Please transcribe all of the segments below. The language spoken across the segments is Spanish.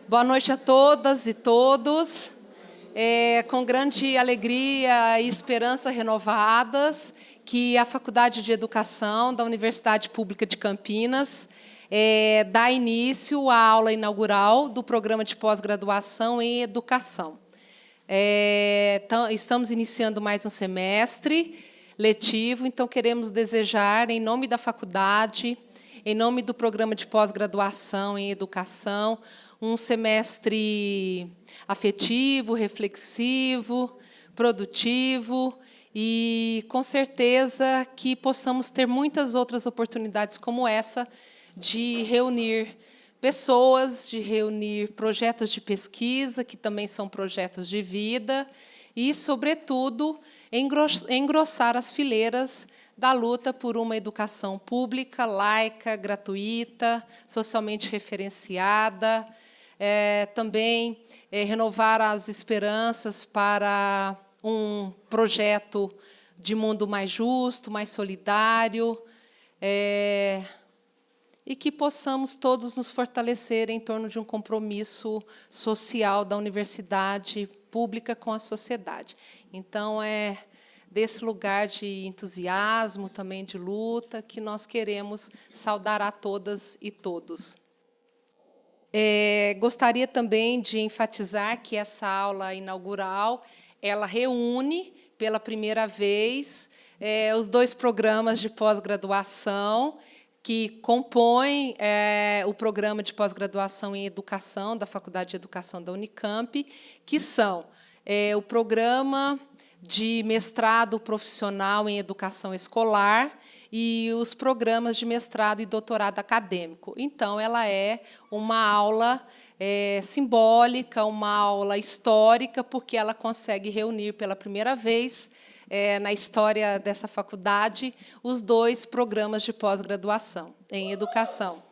Boa noite a todas e todos. Com grande alegria e esperança renovadas, que a Faculdade de Educação da Universidade Pública de Campinas dá início à aula inaugural do Programa de Pós-Graduação em Educação. Estamos iniciando mais um semestre letivo, então queremos desejar, em nome da faculdade, em nome do Programa de Pós-Graduação em Educação, um semestre afetivo, reflexivo, produtivo e, com certeza, que possamos ter muitas outras oportunidades como essa de reunir pessoas, de reunir projetos de pesquisa, que também são projetos de vida, e, sobretudo, engrossar as fileiras da luta por uma educação pública, laica, gratuita, socialmente referenciada, também renovar as esperanças para um projeto de mundo mais justo, mais solidário, e que possamos todos nos fortalecer em torno de um compromisso social da universidade pública com a sociedade. Então, é desse lugar de entusiasmo, também de luta, que nós queremos saudar a todas e todos. Gostaria também de enfatizar que essa aula inaugural ela reúne, pela primeira vez, os dois programas de pós-graduação que compõem o programa de pós-graduação em Educação da Faculdade de Educação da Unicamp, que são o programa de mestrado profissional em Educação Escolar e os programas de mestrado e doutorado acadêmico. Então, ela é uma aula simbólica, uma aula histórica, porque ela consegue reunir pela primeira vez, na história dessa faculdade, os dois programas de pós-graduação em educação.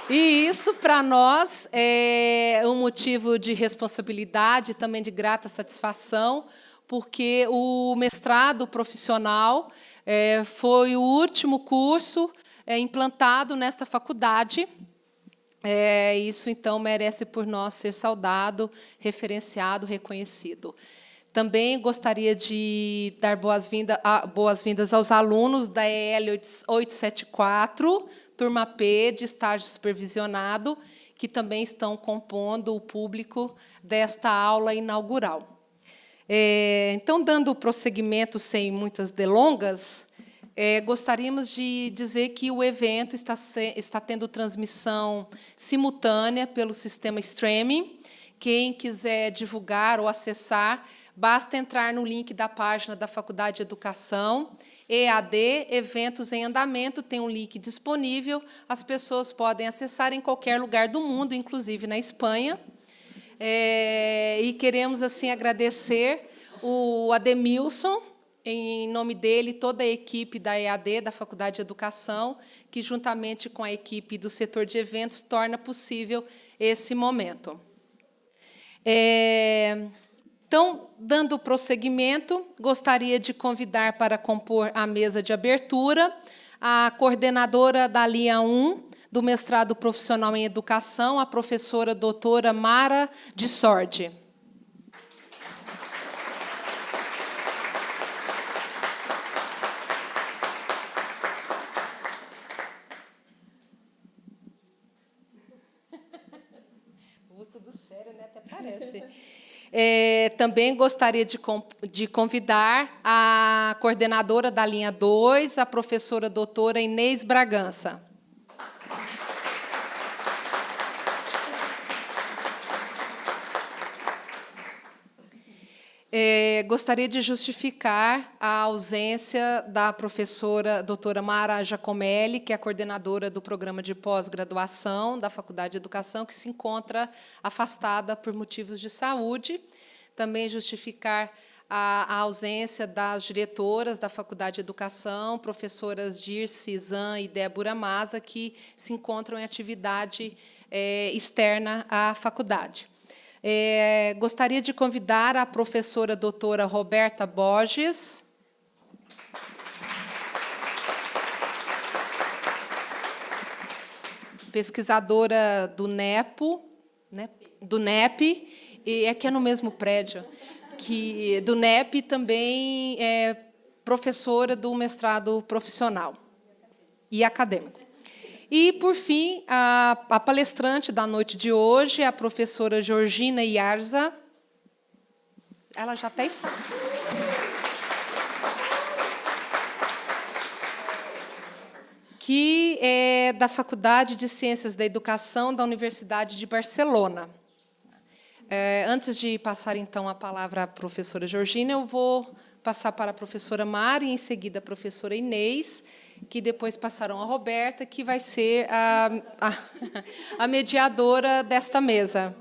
E isso, para nós, é um motivo de responsabilidade e também de grata satisfação, porque o mestrado profissional foi o último curso implantado nesta faculdade. Isso, então, merece por nós ser saudado, referenciado, reconhecido. Também gostaria de dar boas-vindas aos alunos da EL 874, turma P, de estágio supervisionado, que também estão compondo o público desta aula inaugural. Então, dando prosseguimento sem muitas delongas, gostaríamos de dizer que o evento está tendo transmissão simultânea pelo sistema streaming. Quem quiser divulgar ou acessar, basta entrar no link da página da Faculdade de Educação, EAD, Eventos em Andamento, tem um link disponível, as pessoas podem acessar em qualquer lugar do mundo, inclusive na Espanha. E queremos, assim, agradecer o Ademilson, em nome dele, toda a equipe da EAD, da Faculdade de Educação, que, juntamente com a equipe do setor de eventos, torna possível esse momento. Então, dando prosseguimento, gostaria de convidar para compor a mesa de abertura a coordenadora da linha 1 do mestrado profissional em Educação, a professora doutora Mara de Sordi. Tudo sério, né? Até parece. Também gostaria de convidar a coordenadora da linha 2, a professora doutora Inês Bragança. Gostaria de justificar a ausência da professora doutora Mara Giacomelli, que é a coordenadora do programa de pós-graduação da Faculdade de Educação, que se encontra afastada por motivos de saúde. Também justificar a ausência das diretoras da Faculdade de Educação, professoras Dirce, Zan e Débora Maza, que se encontram em atividade externa à faculdade. Gostaria de convidar a professora doutora Roberta Borges. pesquisadora do NEPO, né, do NEP, e aqui é no mesmo prédio, que do NEP também é professora do mestrado profissional e acadêmico. E, por fim, a palestrante da noite de hoje é a professora Georgina Iarza. Ela já até está. Que é da Faculdade de Ciências da Educação da Universidade de Barcelona. Antes de passar, então, a palavra à professora Georgina, eu vou passar para a professora Mari, e, em seguida, a professora Inês, que depois passarão a Roberta, que vai ser a mediadora desta mesa.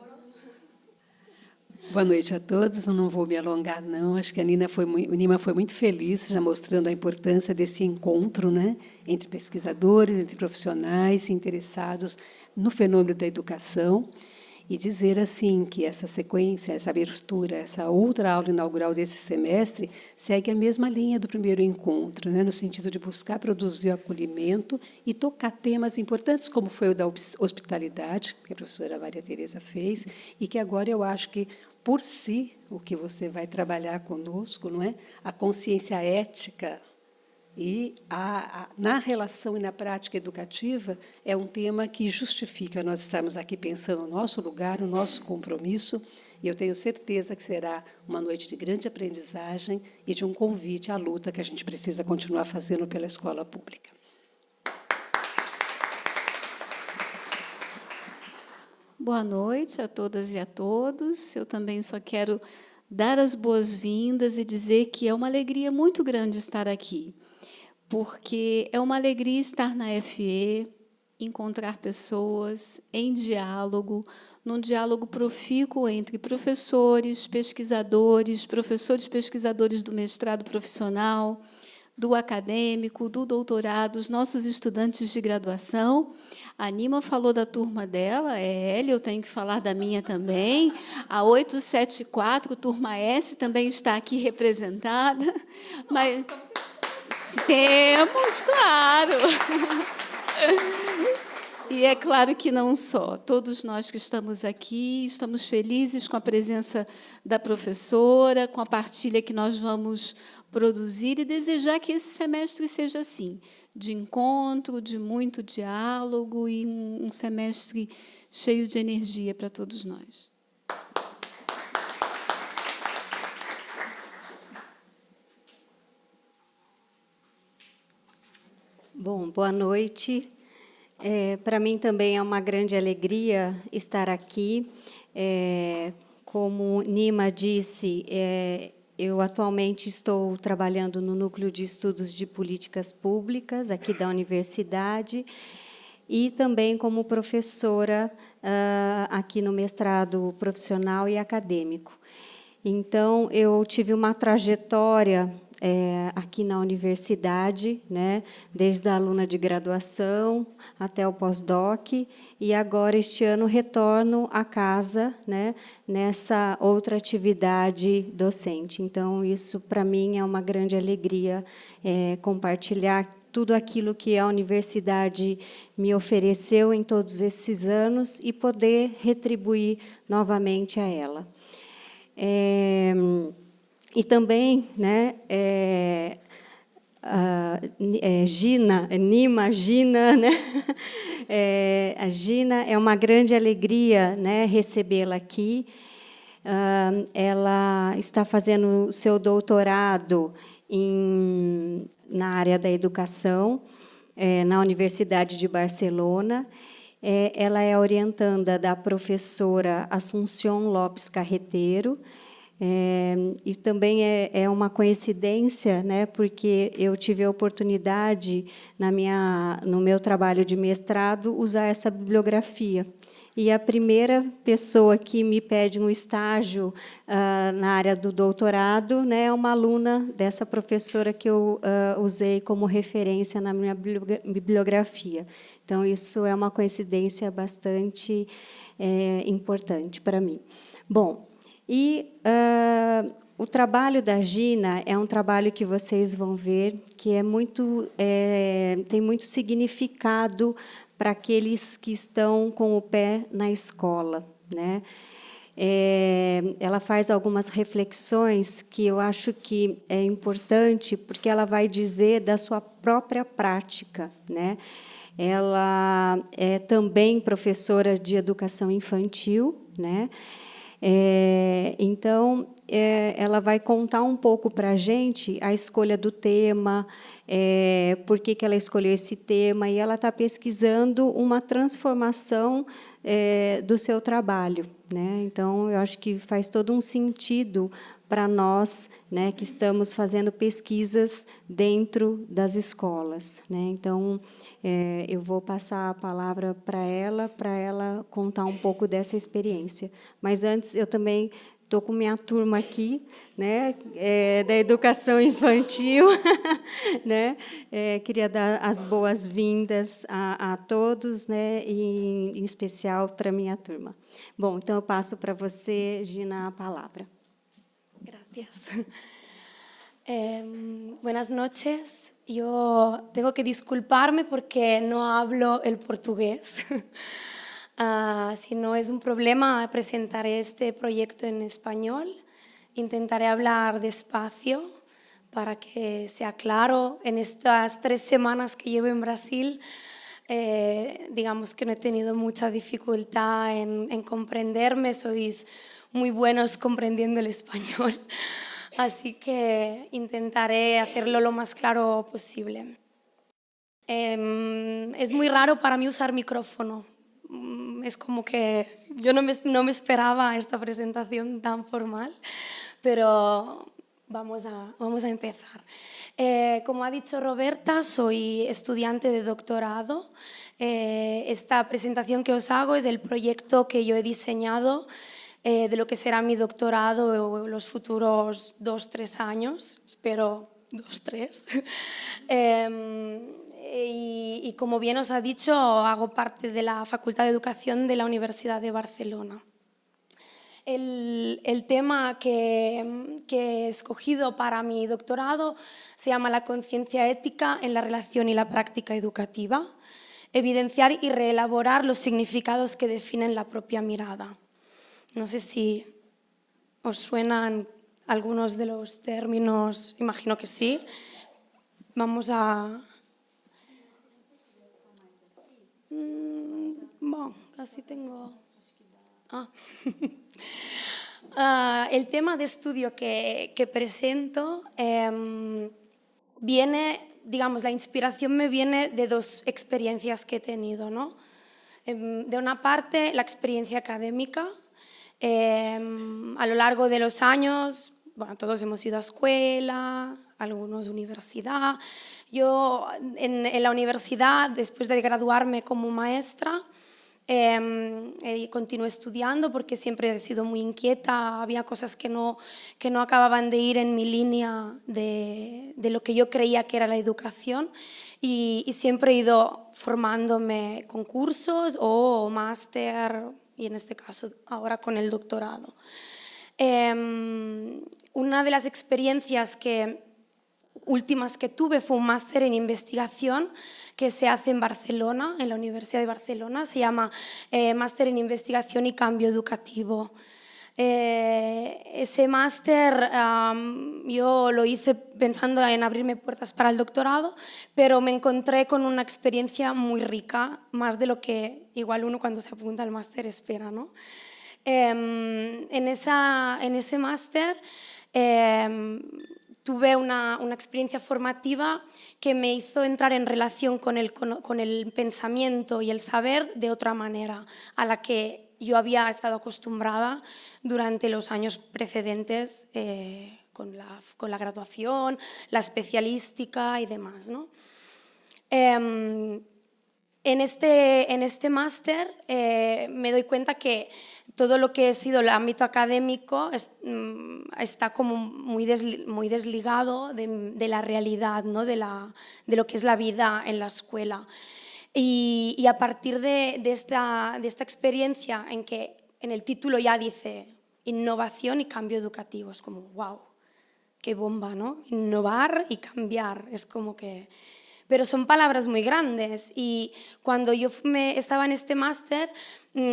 Boa noite a todos. Eu não vou me alongar, não. Acho que a Nima foi muito feliz, já mostrando a importância desse encontro, né, entre pesquisadores, entre profissionais interessados no fenômeno da educação, e dizer assim que essa sequência, essa abertura, essa outra aula inaugural desse semestre segue a mesma linha do primeiro encontro, né, no sentido de buscar produzir o acolhimento e tocar temas importantes, como foi o da hospitalidade, que a professora Maria Tereza fez, e que agora eu acho que, por si, o que você vai trabalhar conosco, não é? A consciência ética e na relação e na prática educativa é um tema que justifica nós estarmos aqui pensando no nosso lugar, no nosso compromisso, e eu tenho certeza que será uma noite de grande aprendizagem e de um convite à luta que a gente precisa continuar fazendo pela escola pública. Boa noite a todas e a todos. Eu também só quero dar as boas-vindas e dizer que é uma alegria muito grande estar aqui, porque é uma alegria estar na FE, encontrar pessoas em diálogo, num diálogo profícuo entre professores, pesquisadores pesquisadores do mestrado profissional, do acadêmico, do doutorado, os nossos estudantes de graduação. A Nima falou da turma dela, eu tenho que falar da minha também. A 874, turma S, também está aqui representada. Mas temos, claro. E é claro que não só. Todos nós que estamos aqui estamos felizes com a presença da professora, com a partilha que nós vamos produzir e desejar que esse semestre seja assim, de encontro, de muito diálogo e um semestre cheio de energia para todos nós. Bom, boa noite. Para mim também é uma grande alegria estar aqui. Como Nima disse, eu atualmente estou trabalhando no Núcleo de Estudos de Políticas Públicas, aqui da universidade, e também como professora aqui no mestrado profissional e acadêmico. Então, eu tive uma trajetória aqui na universidade, né, desde a aluna de graduação até o pós-doc, e agora, este ano, retorno à casa, né, nessa outra atividade docente. Então, isso, para mim, é uma grande alegria compartilhar tudo aquilo que a universidade me ofereceu em todos esses anos e poder retribuir novamente a ela. E também, né, Nima, Gina, né? A Gina, é uma grande alegria, né, recebê-la aqui. Ela está fazendo o seu doutorado na área da educação, na Universidade de Barcelona. Ela é orientanda da professora Assunción Lopes Carreteiro. E também é uma coincidência, né, porque eu tive a oportunidade, no meu trabalho de mestrado, usar essa bibliografia. E a primeira pessoa que me pede um estágio na área do doutorado, né, é uma aluna dessa professora que eu usei como referência na minha bibliografia. Então, isso é uma coincidência bastante importante para mim. Bom, e o trabalho da Gina é um trabalho que vocês vão ver que tem muito significado para aqueles que estão com o pé na escola, né? Ela faz algumas reflexões que eu acho que é importante, porque ela vai dizer da sua própria prática, né? Ela é também professora de educação infantil, né? Então, ela vai contar um pouco para a gente a escolha do tema, por que ela escolheu esse tema, e ela está pesquisando uma transformação do seu trabalho, né? Então, eu acho que faz todo um sentido para nós, né, que estamos fazendo pesquisas dentro das escolas, né? Então, eu vou passar a palavra para ela contar um pouco dessa experiência. Mas antes, eu também estou com minha turma aqui, né, da educação infantil, né? Queria dar as boas-vindas a todos, né, e em especial para a minha turma. Bom, então eu passo para você, Gina, a palavra. Gracias. Buenas noches. Yo tengo que disculparme porque no hablo el portugués. Si no es un problema, presentaré este proyecto en español. Intentaré hablar despacio para que sea claro. En estas 3 semanas que llevo en Brasil, digamos que no he tenido mucha dificultad en comprenderme. Sois muy buenos comprendiendo el español. Así que intentaré hacerlo lo más claro posible. Es muy raro para mí usar micrófono. Es como que yo no me esperaba esta presentación tan formal, pero vamos a empezar. Como ha dicho Roberta, soy estudiante de doctorado. Esta presentación que os hago es el proyecto que yo he diseñado de lo que será mi doctorado en los futuros 2-3 años, espero 2-3. Y como bien os ha dicho, hago parte de la Facultad de Educación de la Universidad de Barcelona. El tema que he escogido para mi doctorado se llama la conciencia ética en la relación y la práctica educativa, evidenciar y reelaborar los significados que definen la propia mirada. No sé si os suenan algunos de los términos, imagino que sí. Vamos a... Bueno, casi tengo... El tema de estudio que presento viene, digamos, la inspiración me viene de 2 experiencias que he tenido, ¿no? De una parte, la experiencia académica. A lo largo de los años, bueno, todos hemos ido a escuela, algunos universidad. Yo en la universidad, después de graduarme como maestra, continué estudiando porque siempre he sido muy inquieta, había cosas que no acababan de ir en mi línea de lo que yo creía que era la educación y siempre he ido formándome con cursos o máster, y en este caso ahora con el doctorado. Una de las experiencias últimas que tuve fue un máster en investigación que se hace en Barcelona, en la Universidad de Barcelona, se llama Máster en Investigación y Cambio Educativo. Ese máster yo lo hice pensando en abrirme puertas para el doctorado, pero me encontré con una experiencia muy rica, más de lo que igual uno cuando se apunta al máster espera, ¿no? En ese máster tuve una experiencia formativa que me hizo entrar en relación con el pensamiento y el saber de otra manera a la que yo había estado acostumbrada durante los años precedentes con la graduación, la especialística y demás, ¿no? En este máster me doy cuenta que todo lo que ha sido el ámbito académico está como muy desligado de la realidad, ¿no? de lo que es la vida en la escuela. Y a partir de esta experiencia en que en el título ya dice innovación y cambio educativo, es como wow, qué bomba, ¿no? Innovar y cambiar, es como que pero son palabras muy grandes. Y cuando yo estaba en este máster,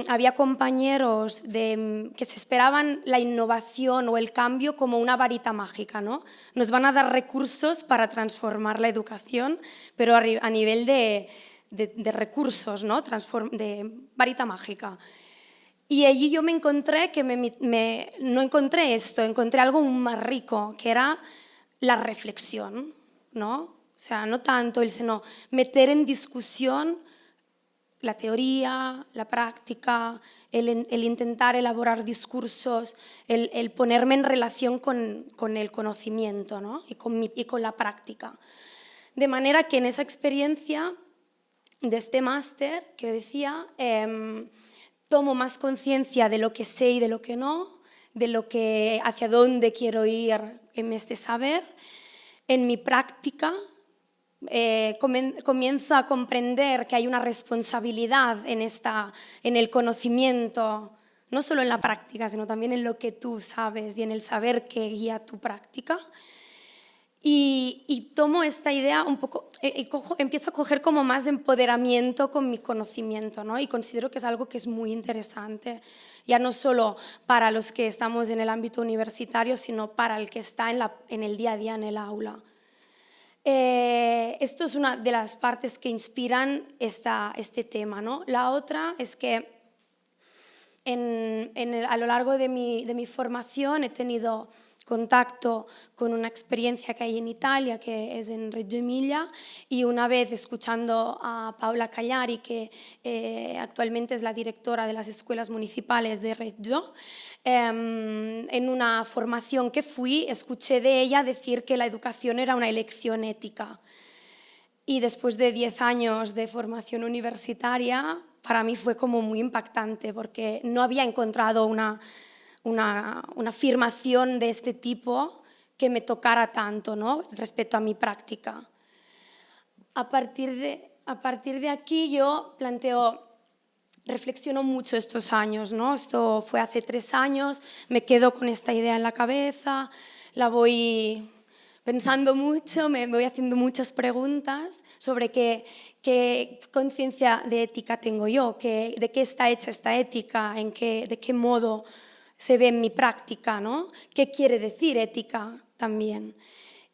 había compañeros que se esperaban la innovación o el cambio como una varita mágica, ¿no? Nos van a dar recursos para transformar la educación, pero a nivel de recursos, ¿no? De varita mágica. Y allí yo me encontré que no encontré esto, encontré algo más rico, que era la reflexión, ¿no? O sea, no tanto sino meter en discusión la teoría, la práctica, el intentar elaborar discursos, el ponerme en relación con el conocimiento, ¿no? y con la práctica. De manera que en esa experiencia de este máster que decía, tomo más conciencia de lo que sé y de lo que no, hacia dónde quiero ir en este saber. En mi práctica comienzo a comprender que hay una responsabilidad en el conocimiento, no solo en la práctica, sino también en lo que tú sabes y en el saber que guía tu práctica. Y tomo esta idea un poco, empiezo a coger como más de empoderamiento con mi conocimiento, ¿no? Y considero que es algo que es muy interesante, ya no solo para los que estamos en el ámbito universitario, sino para el que está en el día a día en el aula. Esto es una de las partes que inspiran este tema, ¿no? La otra es que a lo largo de mi formación he tenido contacto con una experiencia que hay en Italia, que es en Reggio Emilia, y una vez escuchando a Paola Cagliari, que actualmente es la directora de las escuelas municipales de Reggio, en una formación que fui, escuché de ella decir que la educación era una elección ética. Y después de 10 años de formación universitaria, para mí fue como muy impactante, porque no había encontrado una afirmación de este tipo que me tocara tanto, ¿no? Respecto a mi práctica. A partir de aquí yo reflexiono mucho estos años, ¿no? Esto fue hace 3 años, me quedo con esta idea en la cabeza, la voy pensando mucho, me voy haciendo muchas preguntas sobre qué conciencia de ética tengo yo, de qué está hecha esta ética, de qué modo se ve en mi práctica, ¿no? ¿Qué quiere decir ética también?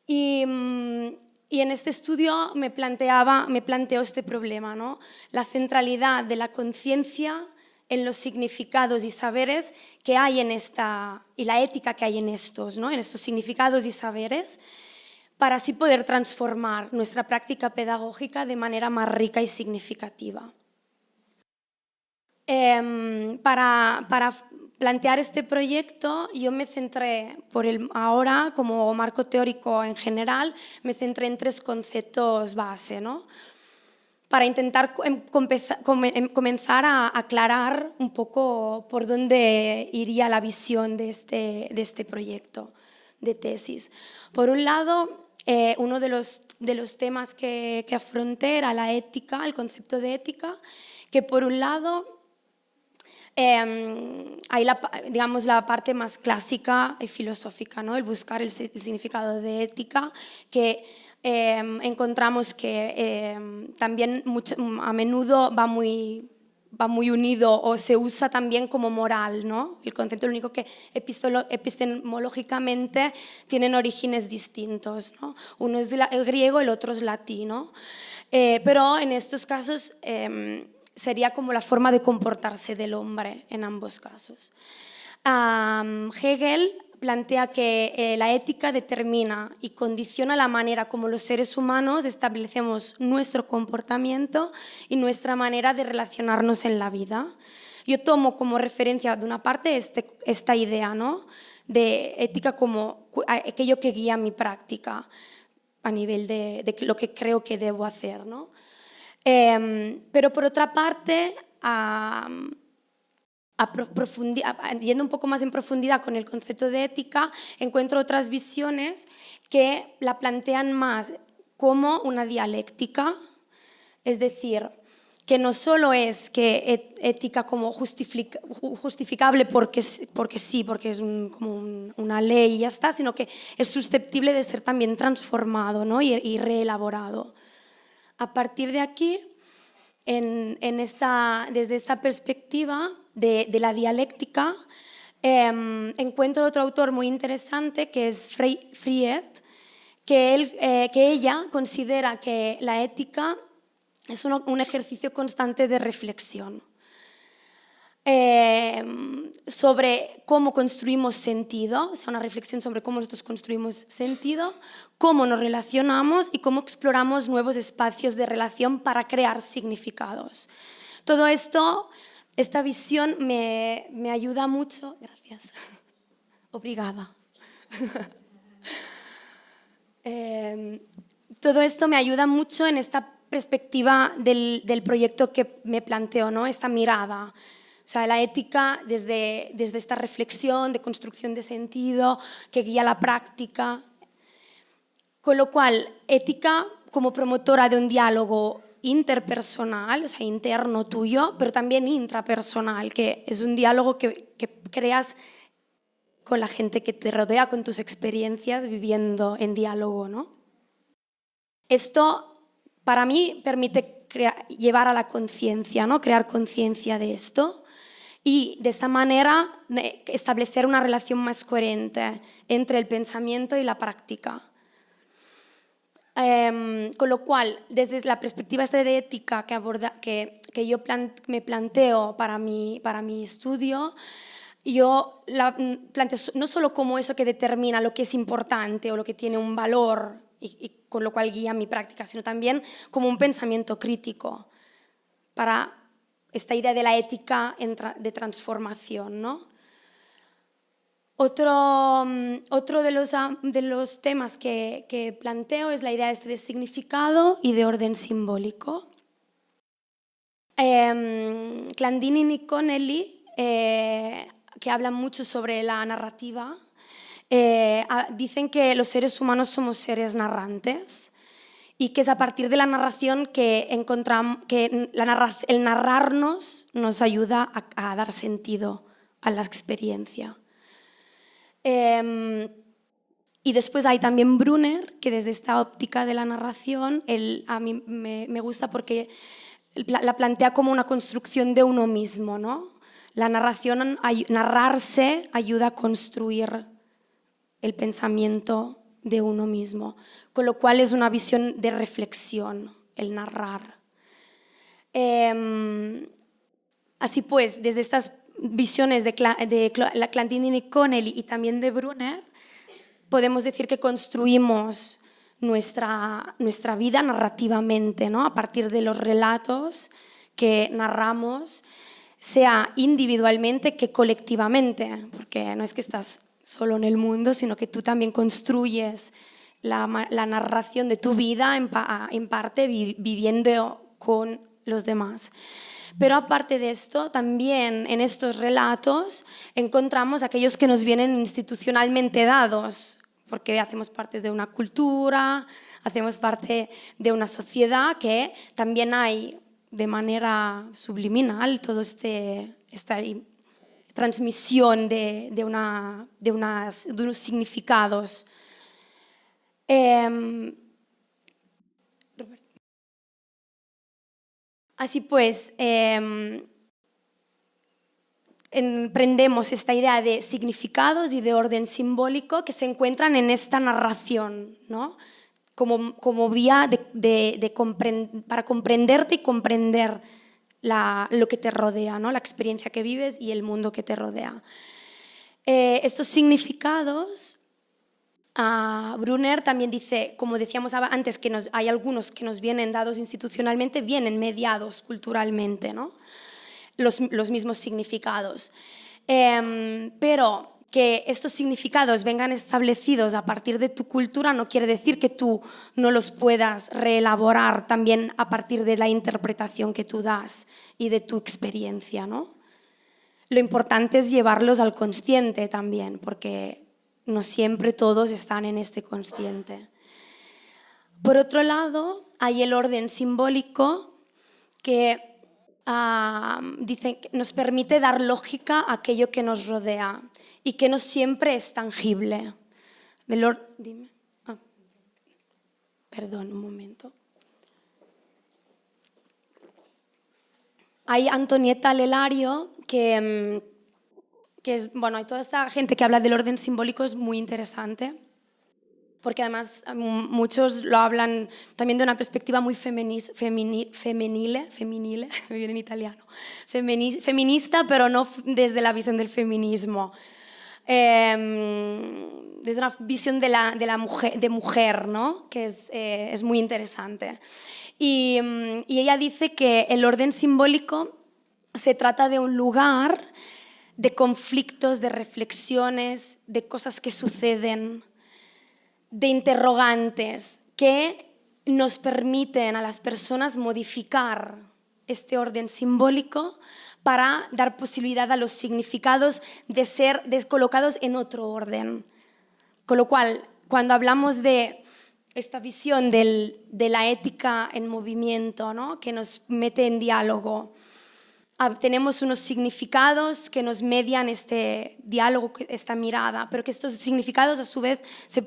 Y en este estudio me planteó este problema, ¿no? La centralidad de la conciencia en los significados y saberes que hay y la ética que hay en estos significados y saberes, para así poder transformar nuestra práctica pedagógica de manera más rica y significativa. Para plantear este proyecto, yo me centré, ahora como marco teórico en general, me centré en 3 conceptos base, ¿no? Para intentar comenzar a aclarar un poco por dónde iría la visión de este proyecto de tesis. Por un lado, uno de los temas que afronté era la ética, el concepto de ética, que por un lado hay la parte más clásica y filosófica, ¿no? El buscar el significado de ética, que encontramos que también a menudo va muy unido o se usa también como moral, ¿no? El concepto, lo único que epistemológicamente tienen orígenes distintos, ¿no? Uno es el griego, el otro es latino, pero en estos casos sería como la forma de comportarse del hombre en ambos casos. Hegel plantea que la ética determina y condiciona la manera como los seres humanos establecemos nuestro comportamiento y nuestra manera de relacionarnos en la vida. Yo tomo como referencia, de una parte, esta idea, ¿no? De ética como aquello que guía mi práctica a nivel de lo que creo que debo hacer, ¿no? Pero por otra parte, yendo un poco más en profundidad con el concepto de ética, encuentro otras visiones que la plantean más como una dialéctica, es decir, que no solo es que ética como justificable porque sí, porque es como una ley y ya está, sino que es susceptible de ser también transformado, ¿no? y reelaborado. A partir de aquí, desde esta perspectiva de la dialéctica, encuentro otro autor muy interesante que es Fried, que ella considera que la ética es un ejercicio constante de reflexión sobre cómo construimos sentido, o sea, una reflexión sobre cómo nosotros construimos sentido, cómo nos relacionamos y cómo exploramos nuevos espacios de relación para crear significados. Todo esto, esta visión me ayuda mucho. Gracias. Obrigada. Todo esto me ayuda mucho en esta perspectiva del proyecto que me planteo, ¿no? Esta mirada. O sea, la ética desde esta reflexión de construcción de sentido que guía la práctica. Con lo cual, ética como promotora de un diálogo interpersonal, o sea, interno tuyo, pero también intrapersonal, que es un diálogo que creas con la gente que te rodea, con tus experiencias, viviendo en diálogo, ¿no? Esto, para mí, permite llevar a la conciencia, ¿no? Crear conciencia de esto y, de esta manera, establecer una relación más coherente entre el pensamiento y la práctica. Con lo cual, desde la perspectiva de ética que yo me planteo para mi estudio, yo la planteo no solo como eso que determina lo que es importante o lo que tiene un valor y con lo cual guía mi práctica, sino también como un pensamiento crítico para esta idea de la ética de transformación, ¿no? Otro de los temas que planteo es la idea de significado y de orden simbólico. Clandini y Connelly, que hablan mucho sobre la narrativa, dicen que los seres humanos somos seres narrantes y que es a partir de la narración que encontramos que el narrarnos nos ayuda a dar sentido a la experiencia. Y después hay también Brunner, que desde esta óptica de la narración, a mí me gusta porque la plantea como una construcción de uno mismo, ¿no? La narración, narrarse ayuda a construir el pensamiento de uno mismo, con lo cual es una visión de reflexión, el narrar. Así pues, desde estas visiones de Clandini y Connelly y también de Brunner, podemos decir que construimos nuestra vida narrativamente, ¿no? A partir de los relatos que narramos, sea individualmente que colectivamente, porque no es que estás solo en el mundo, sino que tú también construyes la narración de tu vida en parte viviendo con los demás. Pero aparte de esto, también en estos relatos encontramos aquellos que nos vienen institucionalmente dados, porque hacemos parte de una cultura, hacemos parte de una sociedad que también hay de manera subliminal toda esta transmisión de unos significados. Así pues, emprendemos esta idea de significados y de orden simbólico que se encuentran en esta narración, ¿no? Como vía para comprenderte y comprender lo que te rodea, ¿no? La experiencia que vives y el mundo que te rodea. Estos significados, Brunner también dice, como decíamos antes, que hay algunos que nos vienen dados institucionalmente, vienen mediados culturalmente, ¿no? Los mismos significados. Pero que estos significados vengan establecidos a partir de tu cultura no quiere decir que tú no los puedas reelaborar también a partir de la interpretación que tú das y de tu experiencia, ¿no? Lo importante es llevarlos al consciente también, porque no siempre todos están en este consciente. Por otro lado, hay el orden simbólico que dicen que nos permite dar lógica a aquello que nos rodea y que no siempre es tangible. Dime. Perdón, un momento. hay Antonieta Lelario, que es, bueno, hay toda esta gente que habla del orden simbólico, es muy interesante, porque además muchos lo hablan también de una perspectiva muy femenile, me viene en italiano, feminista, pero no desde la visión del feminismo, desde una visión de mujer, ¿no? Que es muy interesante. Y ella dice que el orden simbólico se trata de un lugar de conflictos, de reflexiones, de cosas que suceden, de interrogantes que nos permiten a las personas modificar este orden simbólico para dar posibilidad a los significados de ser colocados en otro orden. Con lo cual, cuando hablamos de esta visión de la ética en movimiento, ¿no? Que nos mete en diálogo, tenemos unos significados que nos median este diálogo, esta mirada, pero que estos significados a su vez se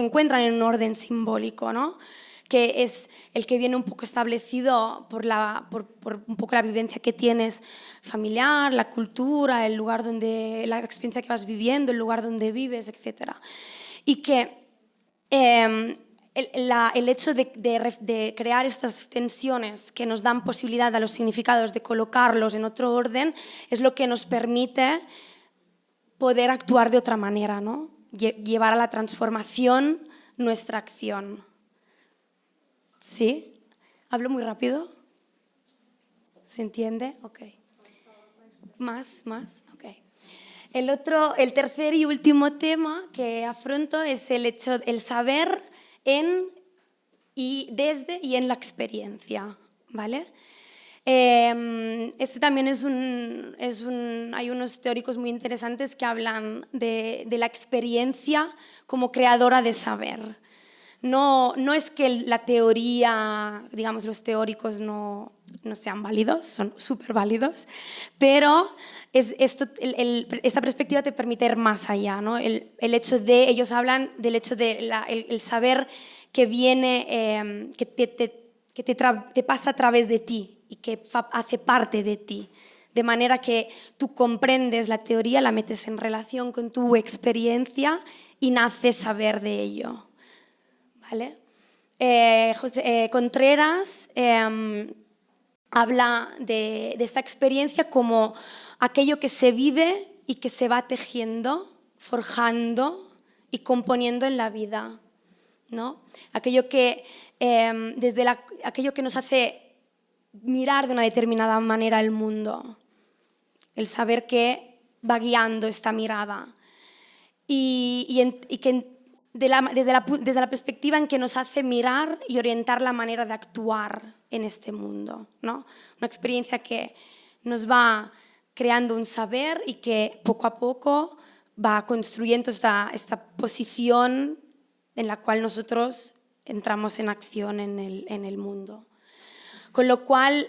encuentran en un orden simbólico, ¿no? Que es el que viene un poco establecido por un poco la vivencia que tienes familiar, la cultura, el lugar donde, la experiencia que vas viviendo, el lugar donde vives, etc. Y que el hecho de crear estas tensiones que nos dan posibilidad a los significados de colocarlos en otro orden es lo que nos permite poder actuar de otra manera, ¿no? Llevar a la transformación nuestra acción. ¿Sí? ¿Hablo muy rápido? ¿Se entiende? Ok. ¿Más? Ok. El tercer y último tema que afronto es el saber en y desde y en la experiencia, ¿vale? Este también hay unos teóricos muy interesantes que hablan de la experiencia como creadora de saber. No es que la teoría, digamos, los teóricos no sean válidos, son súper válidos, pero esta perspectiva te permite ir más allá, ¿no? Ellos hablan del hecho de el saber que viene, que te pasa a través de ti y que hace parte de ti, de manera que tú comprendes la teoría, la metes en relación con tu experiencia y nace saber de ello. ¿Vale? José Contreras habla de esta experiencia como aquello que se vive y que se va tejiendo, forjando y componiendo en la vida, ¿no? Aquello que nos hace mirar de una determinada manera el mundo, el saber que va guiando esta mirada y que desde la perspectiva en que nos hace mirar y orientar la manera de actuar en este mundo, ¿no? Una experiencia que nos va creando un saber y que poco a poco va construyendo esta posición en la cual nosotros entramos en acción en el mundo. Con lo cual,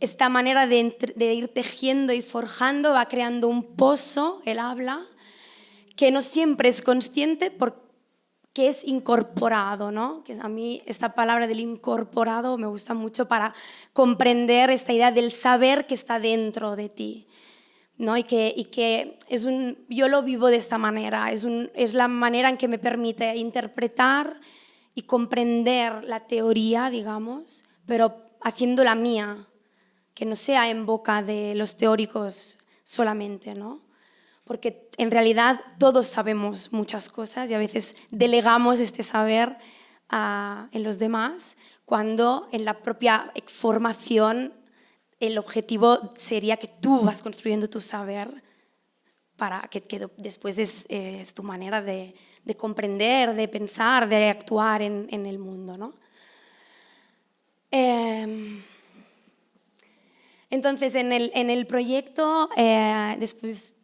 esta manera de ir tejiendo y forjando va creando un pozo, él habla, que no siempre es consciente porque es incorporado, ¿no? Que a mí esta palabra del incorporado me gusta mucho para comprender esta idea del saber que está dentro de ti, ¿no? Y que yo lo vivo de esta manera, es la manera en que me permite interpretar y comprender la teoría, digamos, pero haciéndola mía, que no sea en boca de los teóricos solamente, ¿no? Porque en realidad todos sabemos muchas cosas y a veces delegamos este saber en los demás, cuando en la propia formación el objetivo sería que tú vas construyendo tu saber para que después es tu manera de comprender, de pensar, de actuar en el mundo, ¿no? Entonces, en el proyecto, después,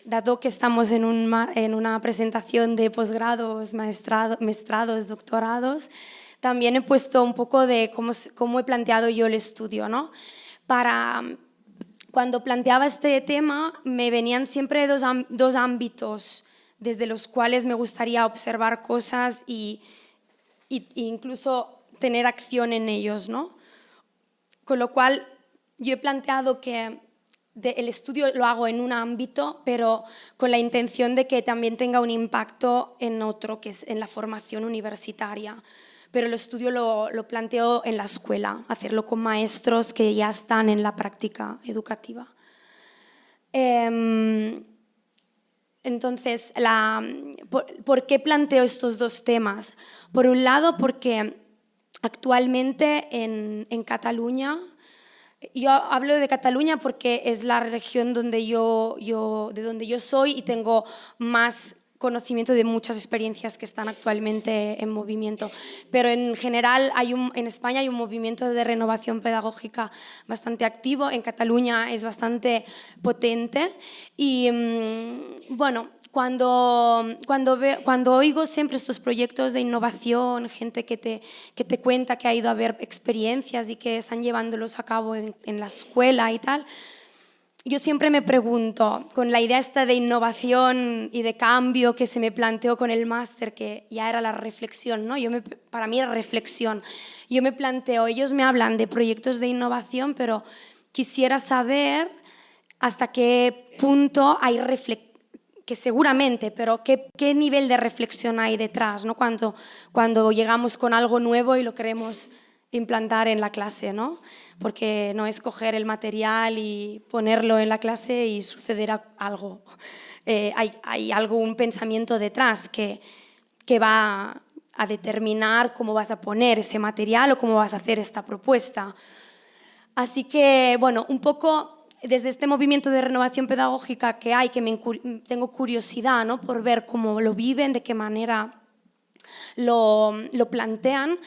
dado que estamos en una presentación de posgrados, maestrados, doctorados, también he puesto un poco de cómo he planteado yo el estudio, ¿no? Cuando planteaba este tema, me venían siempre dos ámbitos desde los cuales me gustaría observar cosas e incluso tener acción en ellos, ¿no? Con lo cual, yo he planteado que el estudio lo hago en un ámbito, pero con la intención de que también tenga un impacto en otro, que es en la formación universitaria. Pero el estudio lo planteo en la escuela, hacerlo con maestros que ya están en la práctica educativa. Entonces, ¿por qué planteo estos dos temas? Por un lado, porque actualmente en Cataluña, yo hablo de Cataluña porque es la región de donde yo soy y tengo más conocimiento de muchas experiencias que están actualmente en movimiento. Pero en general en España hay un movimiento de renovación pedagógica bastante activo, en Cataluña es bastante potente y bueno, cuando oigo siempre estos proyectos de innovación, gente que te cuenta que ha ido a ver experiencias y que están llevándolos a cabo en la escuela y tal, yo siempre me pregunto, con la idea esta de innovación y de cambio que se me planteó con el máster, que ya era la reflexión, ¿no? Para mí era reflexión. Yo me planteo, ellos me hablan de proyectos de innovación, pero quisiera saber hasta qué punto hay que seguramente, pero ¿qué nivel de reflexión hay detrás, ¿no? Cuando llegamos con algo nuevo y lo queremos implantar en la clase, ¿no? Porque no es coger el material y ponerlo en la clase y suceder algo. Hay un pensamiento detrás que va a determinar cómo vas a poner ese material o cómo vas a hacer esta propuesta. Así que, bueno, un poco desde este movimiento de renovación pedagógica que hay, tengo curiosidad, ¿no? Por ver cómo lo viven, de qué manera lo plantean.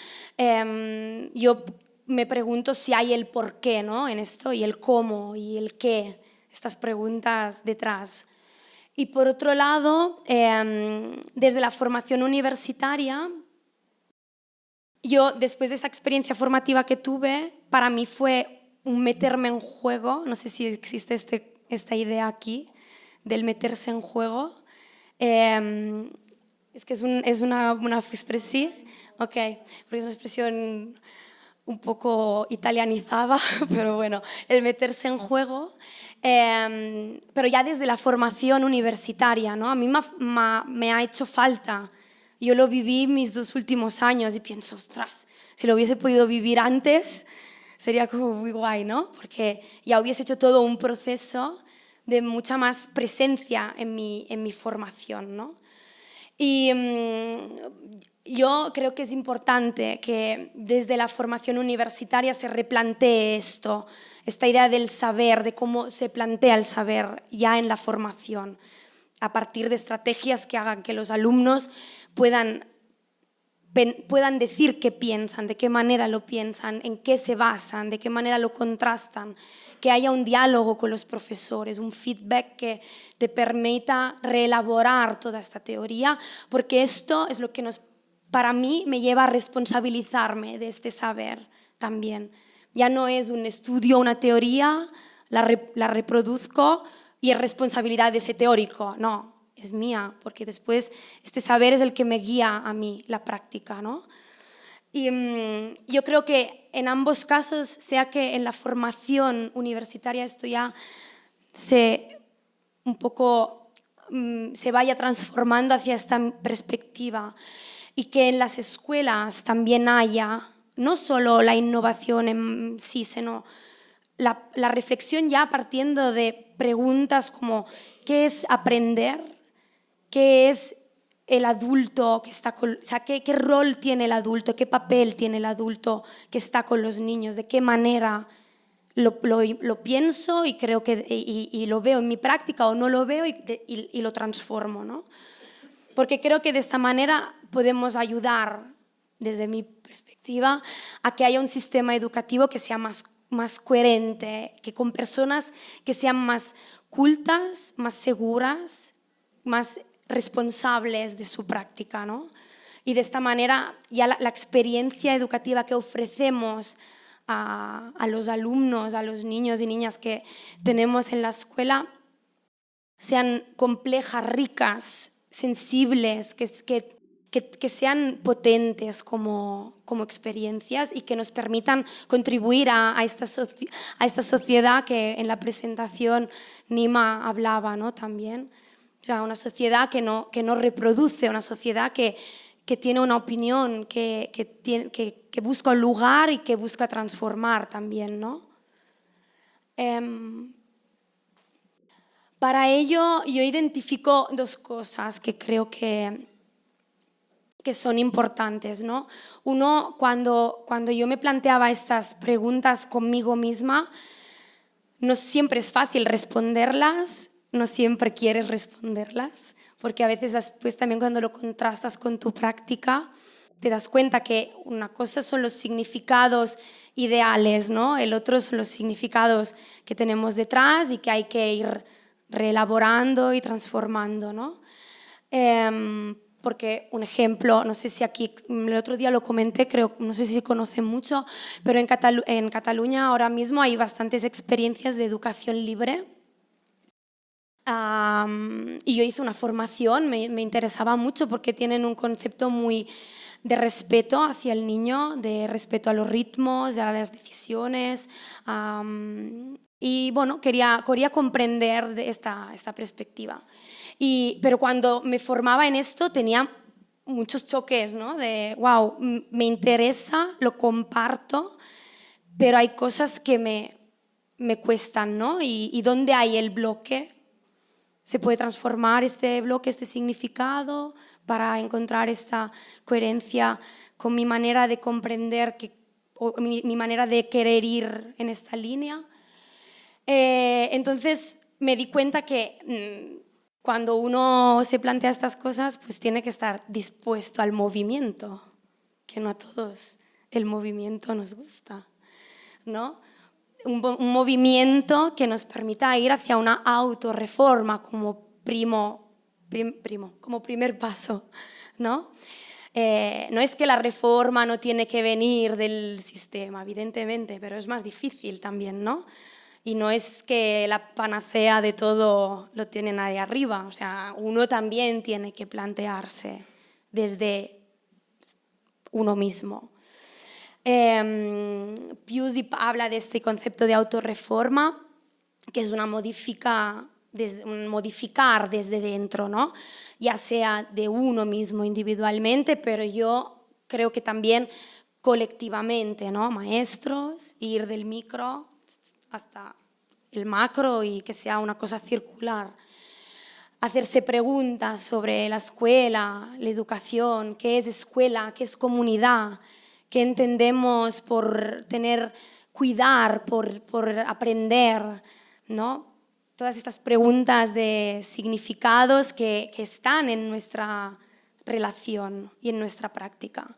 Yo me pregunto si hay el por qué, ¿no? En esto, y el cómo y el qué, estas preguntas detrás. Y por otro lado, desde la formación universitaria, yo después de esta experiencia formativa que tuve, para mí fue un meterme en juego, no sé si existe esta idea aquí, del meterse en juego. Es que es una expresión, ok, porque es una expresión un poco italianizada, pero bueno, el meterse en juego, pero ya desde la formación universitaria, ¿no? A mí me ha hecho falta. Yo lo viví mis 2 últimos años y pienso, ostras, si lo hubiese podido vivir antes, sería como muy guay, ¿no? Porque ya hubiese hecho todo un proceso de mucha más presencia en mi formación, ¿no? Y yo creo que es importante que desde la formación universitaria se replantee esta idea del saber, de cómo se plantea el saber ya en la formación, a partir de estrategias que hagan que los alumnos puedan decir qué piensan, de qué manera lo piensan, en qué se basan, de qué manera lo contrastan, que haya un diálogo con los profesores, un feedback que te permita reelaborar toda esta teoría, porque esto es lo que para mí me lleva a responsabilizarme de este saber también. Ya no es un estudio, una teoría, la reproduzco y es responsabilidad de ese teórico, no. Es mía, porque después este saber es el que me guía a mí, la práctica, ¿no? Y yo creo que en ambos casos, sea que en la formación universitaria esto ya un poco se vaya transformando hacia esta perspectiva y que en las escuelas también haya no solo la innovación en sí, sino la reflexión ya partiendo de preguntas como ¿qué es aprender? ¿Qué es el adulto que está con, o sea, qué rol tiene el adulto, qué papel tiene el adulto que está con los niños, de qué manera lo pienso y creo que y lo veo en mi práctica o no lo veo y lo transformo, ¿no? Porque creo que de esta manera podemos ayudar, desde mi perspectiva, a que haya un sistema educativo que sea más coherente, que con personas que sean más cultas, más seguras, más responsables de su práctica, ¿no? Y de esta manera ya la experiencia educativa que ofrecemos a los alumnos, a los niños y niñas que tenemos en la escuela, sean complejas, ricas, sensibles, que que sean potentes como experiencias y que nos permitan contribuir a esta sociedad que en la presentación Nima hablaba, ¿no? También. O sea, una sociedad que no reproduce, una sociedad que tiene una opinión, que busca un lugar y que busca transformar también, ¿no? Para ello yo identifico dos cosas que creo que son importantes, ¿no? Uno, cuando yo me planteaba estas preguntas conmigo misma, no siempre es fácil responderlas, no siempre quieres responderlas, porque a veces después también cuando lo contrastas con tu práctica, te das cuenta que una cosa son los significados ideales, ¿no? El otro son los significados que tenemos detrás y que hay que ir reelaborando y transformando, ¿no? Porque un ejemplo, no sé si aquí, el otro día lo comenté, creo, no sé si conocen mucho, pero en Cataluña ahora mismo hay bastantes experiencias de educación libre. Y yo hice una formación, me interesaba mucho porque tienen un concepto muy de respeto hacia el niño, de respeto a los ritmos, a las decisiones. Y bueno, quería comprender de esta perspectiva. Pero cuando me formaba en esto tenía muchos choques, ¿no? De, wow, me interesa, lo comparto, pero hay cosas que me cuestan, ¿no? Y ¿dónde hay el bloque? ¿Se puede transformar este bloque, este significado para encontrar esta coherencia con mi manera de comprender, o mi manera de querer ir en esta línea? Entonces me di cuenta que cuando uno se plantea estas cosas, pues tiene que estar dispuesto al movimiento, que no a todos el movimiento nos gusta, ¿no? Un movimiento que nos permita ir hacia una autorreforma como primer paso, ¿no? No es que la reforma no tiene que venir del sistema, evidentemente, pero es más difícil también, ¿no? Y no es que la panacea de todo lo tienen ahí arriba, o sea, uno también tiene que plantearse desde uno mismo. Piusi habla de este concepto de autorreforma, que es un modificar desde dentro, ¿no? Ya sea de uno mismo individualmente, pero yo creo que también colectivamente, ¿no? Maestros, ir del micro hasta el macro y que sea una cosa circular. Hacerse preguntas sobre la escuela, la educación, qué es escuela, qué es comunidad, qué entendemos por cuidar, por aprender, ¿no? Todas estas preguntas de significados que están en nuestra relación y en nuestra práctica.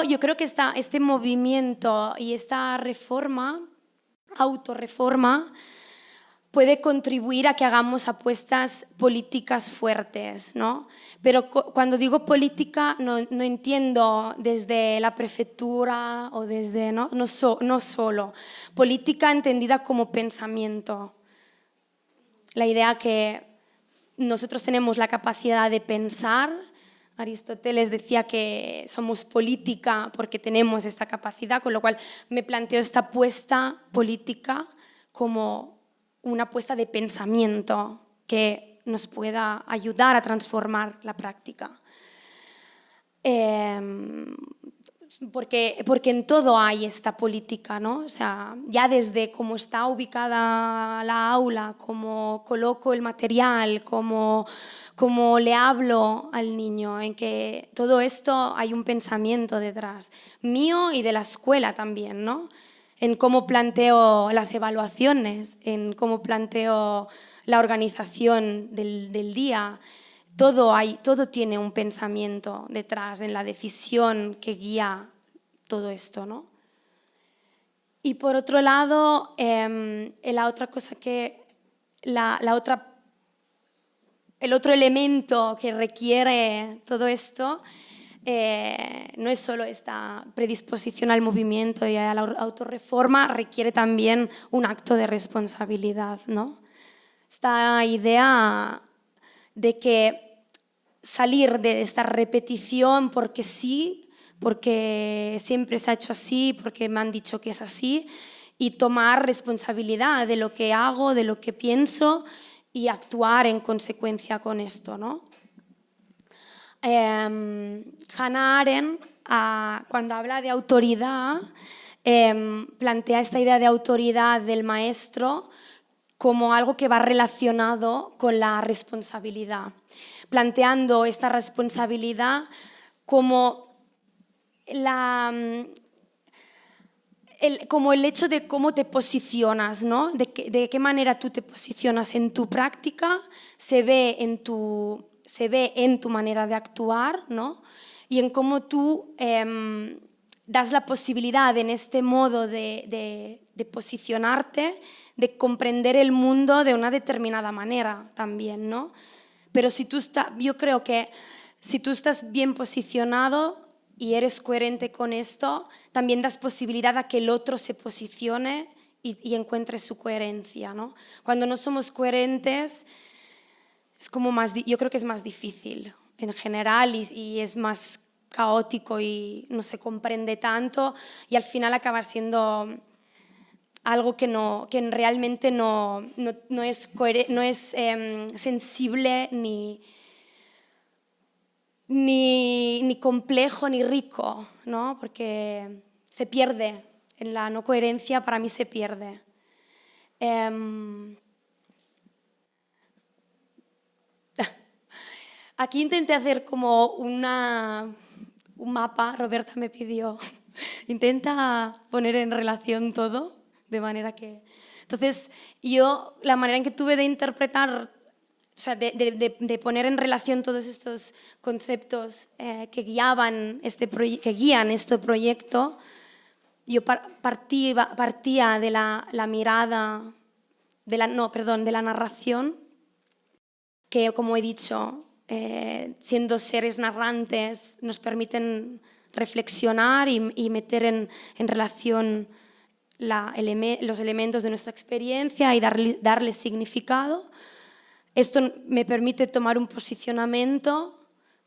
Yo creo que este movimiento y esta autorreforma, puede contribuir a que hagamos apuestas políticas fuertes, ¿no? Pero cuando digo política no entiendo desde la prefectura o desde, no solo. Política entendida como pensamiento. La idea que nosotros tenemos la capacidad de pensar. Aristóteles decía que somos política porque tenemos esta capacidad, con lo cual me planteo esta apuesta política como una apuesta de pensamiento que nos pueda ayudar a transformar la práctica. Porque en todo hay esta política, ¿no? O sea, ya desde cómo está ubicada la aula, cómo coloco el material, cómo le hablo al niño, en que todo esto hay un pensamiento detrás, mío y de la escuela también, ¿no? En cómo planteo las evaluaciones, en cómo planteo la organización del día. Todo tiene un pensamiento detrás, en la decisión que guía todo esto, ¿no? Y por otro lado, la otra cosa el otro elemento que requiere todo esto no es solo esta predisposición al movimiento y a la autorreforma, requiere también un acto de responsabilidad, ¿no? Esta idea de que salir de esta repetición porque sí, porque siempre se ha hecho así, porque me han dicho que es así, y tomar responsabilidad de lo que hago, de lo que pienso y actuar en consecuencia con esto, ¿no? Hannah Arendt, cuando habla de autoridad, plantea esta idea de autoridad del maestro como algo que va relacionado con la responsabilidad, planteando esta responsabilidad como como el hecho de cómo te posicionas, ¿no? De qué manera tú te posicionas en tu práctica, se ve en tu manera de actuar, ¿no? Y en cómo tú das la posibilidad en este modo de posicionarte, de comprender el mundo de una determinada manera también, ¿no? Pero yo creo que si tú estás bien posicionado y eres coherente con esto, también das posibilidad a que el otro se posicione y encuentre su coherencia, ¿no? Cuando no somos coherentes, es como yo creo que es más difícil en general y es más caótico y no se comprende tanto y al final acaba siendo algo que realmente no es sensible ni complejo ni rico, ¿no? Porque se pierde, en la no coherencia para mí se pierde. Aquí intenté hacer como un mapa, Roberta me pidió, intenta poner en relación todo, de manera que... Entonces, la manera en que tuve de interpretar, o sea, de poner en relación todos estos conceptos que guían este proyecto, yo partía de la mirada, de la narración, que, como he dicho, siendo seres narrantes, nos permiten reflexionar y meter en relación los elementos de nuestra experiencia y darle significado. Esto me permite tomar un posicionamiento,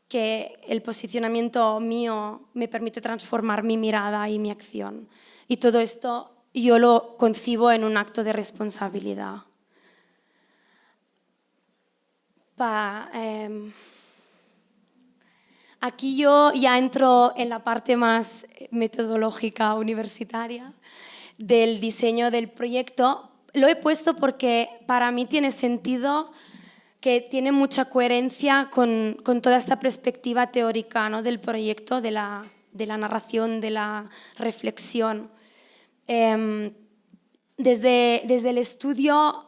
que el posicionamiento mío me permite transformar mi mirada y mi acción. Y todo esto yo lo concibo en un acto de responsabilidad. Aquí yo ya entro en la parte más metodológica universitaria del diseño del proyecto. Lo he puesto porque para mí tiene sentido, que tiene mucha coherencia con toda esta perspectiva teórica, ¿no? Del proyecto, de la narración, de la reflexión. Desde el estudio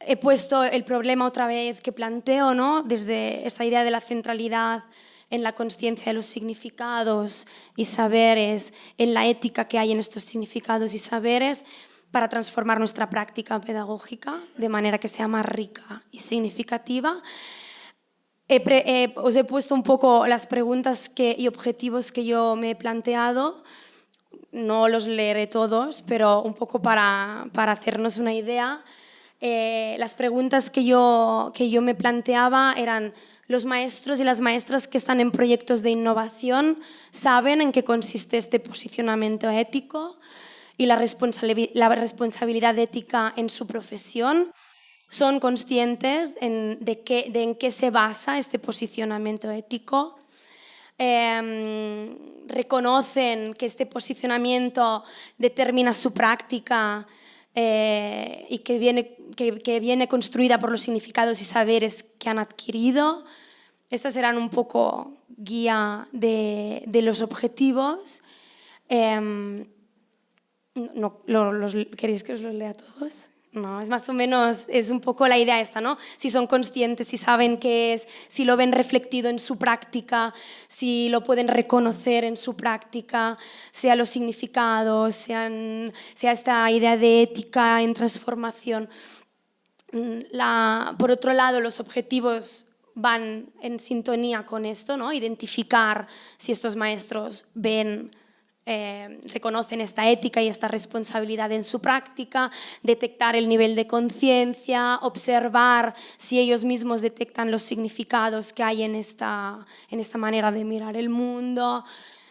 he puesto el problema otra vez que planteo, ¿no? Desde esta idea de la centralidad en la consciencia de los significados y saberes, en la ética que hay en estos significados y saberes, para transformar nuestra práctica pedagógica de manera que sea más rica y significativa. Os he puesto un poco las preguntas y objetivos que yo me he planteado. No los leeré todos, pero un poco para hacernos una idea. Las preguntas que yo me planteaba eran: ¿los maestros y las maestras que están en proyectos de innovación saben en qué consiste este posicionamiento ético y la responsabilidad ética en su profesión? ¿Son conscientes en qué se basa este posicionamiento ético? ¿Reconocen que este posicionamiento determina su práctica y que viene construida por los significados y saberes que han adquirido? Estas eran un poco guía de los objetivos. ¿Queréis que os los lea todos? No, es más o menos, es un poco la idea esta, ¿no? Si son conscientes, si saben qué es, si lo ven reflectido en su práctica, si lo pueden reconocer en su práctica, sea los significados, sea esta idea de ética en transformación. Por otro lado, los objetivos van en sintonía con esto, ¿no? Identificar si estos maestros ven reconocen esta ética y esta responsabilidad en su práctica, detectar el nivel de conciencia, observar si ellos mismos detectan los significados que hay en esta manera de mirar el mundo,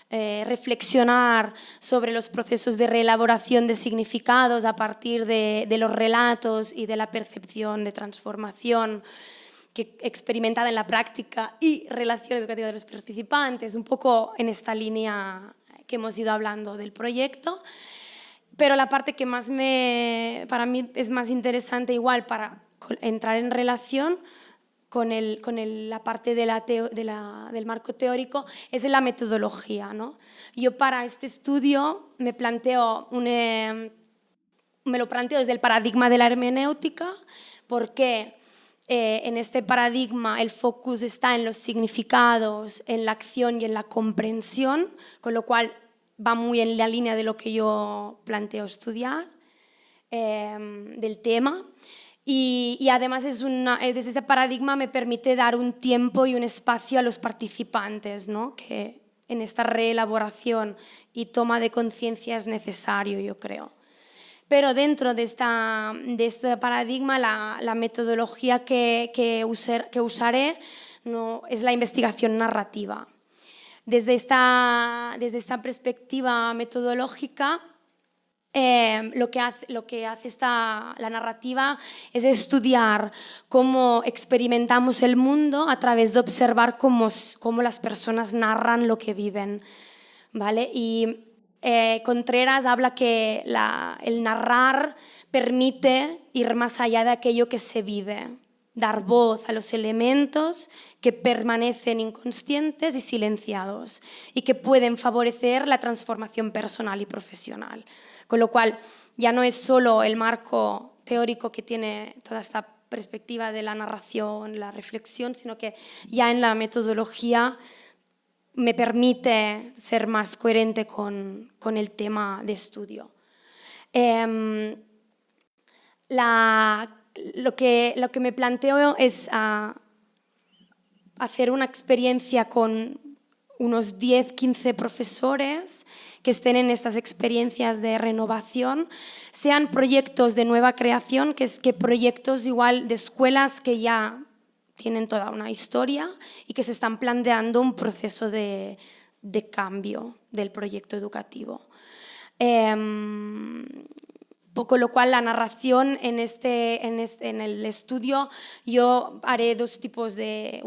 reflexionar sobre los procesos de reelaboración de significados a partir de los relatos y de la percepción de transformación que experimentada en la práctica y relación educativa de los participantes, un poco en esta línea que hemos ido hablando del proyecto. Pero la parte que para mí es más interesante igual para entrar en relación con la parte del marco teórico es de la metodología, ¿no? Yo para este estudio me lo planteo desde el paradigma de la hermenéutica, porque en este paradigma el focus está en los significados, en la acción y en la comprensión, con lo cual va muy en la línea de lo que yo planteo estudiar, del tema. Y además desde este paradigma me permite dar un tiempo y un espacio a los participantes, ¿no? Que en esta reelaboración y toma de conciencia es necesario, yo creo. Pero dentro de este paradigma, la metodología que usaré no, es la investigación narrativa. Desde esta perspectiva metodológica, lo que hace la narrativa es estudiar cómo experimentamos el mundo a través de observar cómo las personas narran lo que viven, ¿vale? Y Contreras habla que el narrar permite ir más allá de aquello que se vive, dar voz a los elementos que permanecen inconscientes y silenciados y que pueden favorecer la transformación personal y profesional. Con lo cual ya no es solo el marco teórico que tiene toda esta perspectiva de la narración, la reflexión, sino que ya en la metodología me permite ser más coherente con el tema de estudio. Lo que me planteo es hacer una experiencia con unos 10-15 profesores que estén en estas experiencias de renovación, sean proyectos de nueva creación, que proyectos igual de escuelas que ya tienen toda una historia y que se están planteando un proceso de cambio del proyecto educativo. Con lo cual la narración en el estudio yo usaré dos tipos de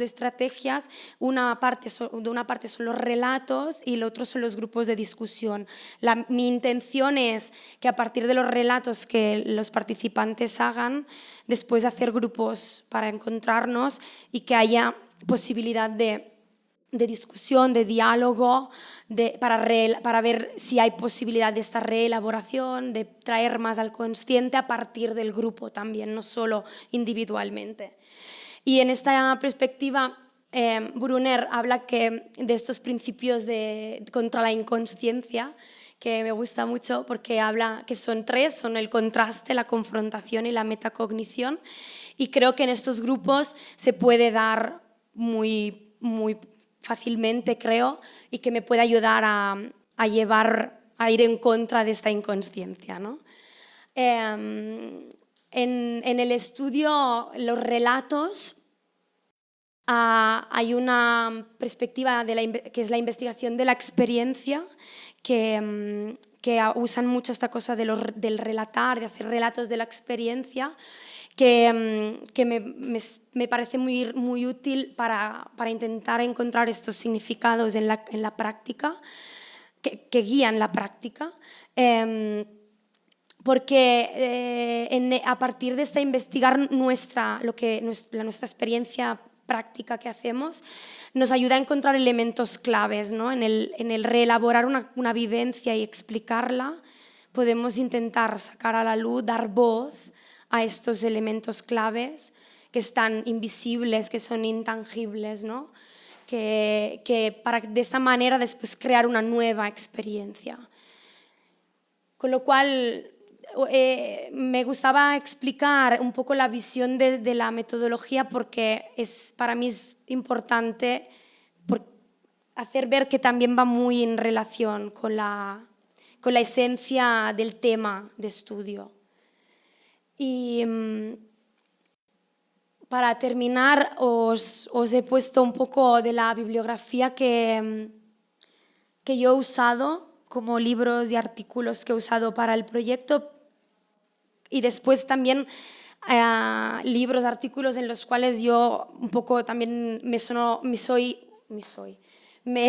estrategias. De una parte son los relatos y el otro son los grupos de discusión. Mi intención es que a partir de los relatos que los participantes hagan, después hacer grupos para encontrarnos y que haya posibilidad de discusión, de diálogo, para ver si hay posibilidad de esta reelaboración, de traer más al consciente a partir del grupo también, no solo individualmente. Y en esta perspectiva, Brunner habla de estos principios contra la inconsciencia, que me gusta mucho porque habla que son tres, son el contraste, la confrontación y la metacognición. Y creo que en estos grupos se puede dar muy fácilmente, creo, y que me puede ayudar a ir en contra de esta inconsciencia, ¿no? En el estudio, los relatos, hay una perspectiva que es la investigación de la experiencia, que usan mucho esta cosa del relatar, de hacer relatos de la experiencia, que me parece muy útil para intentar encontrar estos significados en la práctica, que guían la práctica, porque a partir de esta investigar nuestra experiencia práctica que hacemos, nos ayuda a encontrar elementos claves, ¿no? En el reelaborar una vivencia y explicarla, podemos intentar sacar a la luz, dar voz a estos elementos claves que están invisibles, que son intangibles, ¿no? Para de esta manera después crear una nueva experiencia. Con lo cual me gustaba explicar un poco la visión de la metodología porque para mí es importante hacer ver que también va muy en relación con la esencia del tema de estudio. Y para terminar, os he puesto un poco de la bibliografía que yo he usado, como libros y artículos que he usado para el proyecto, y después también libros, artículos en los cuales yo un poco también me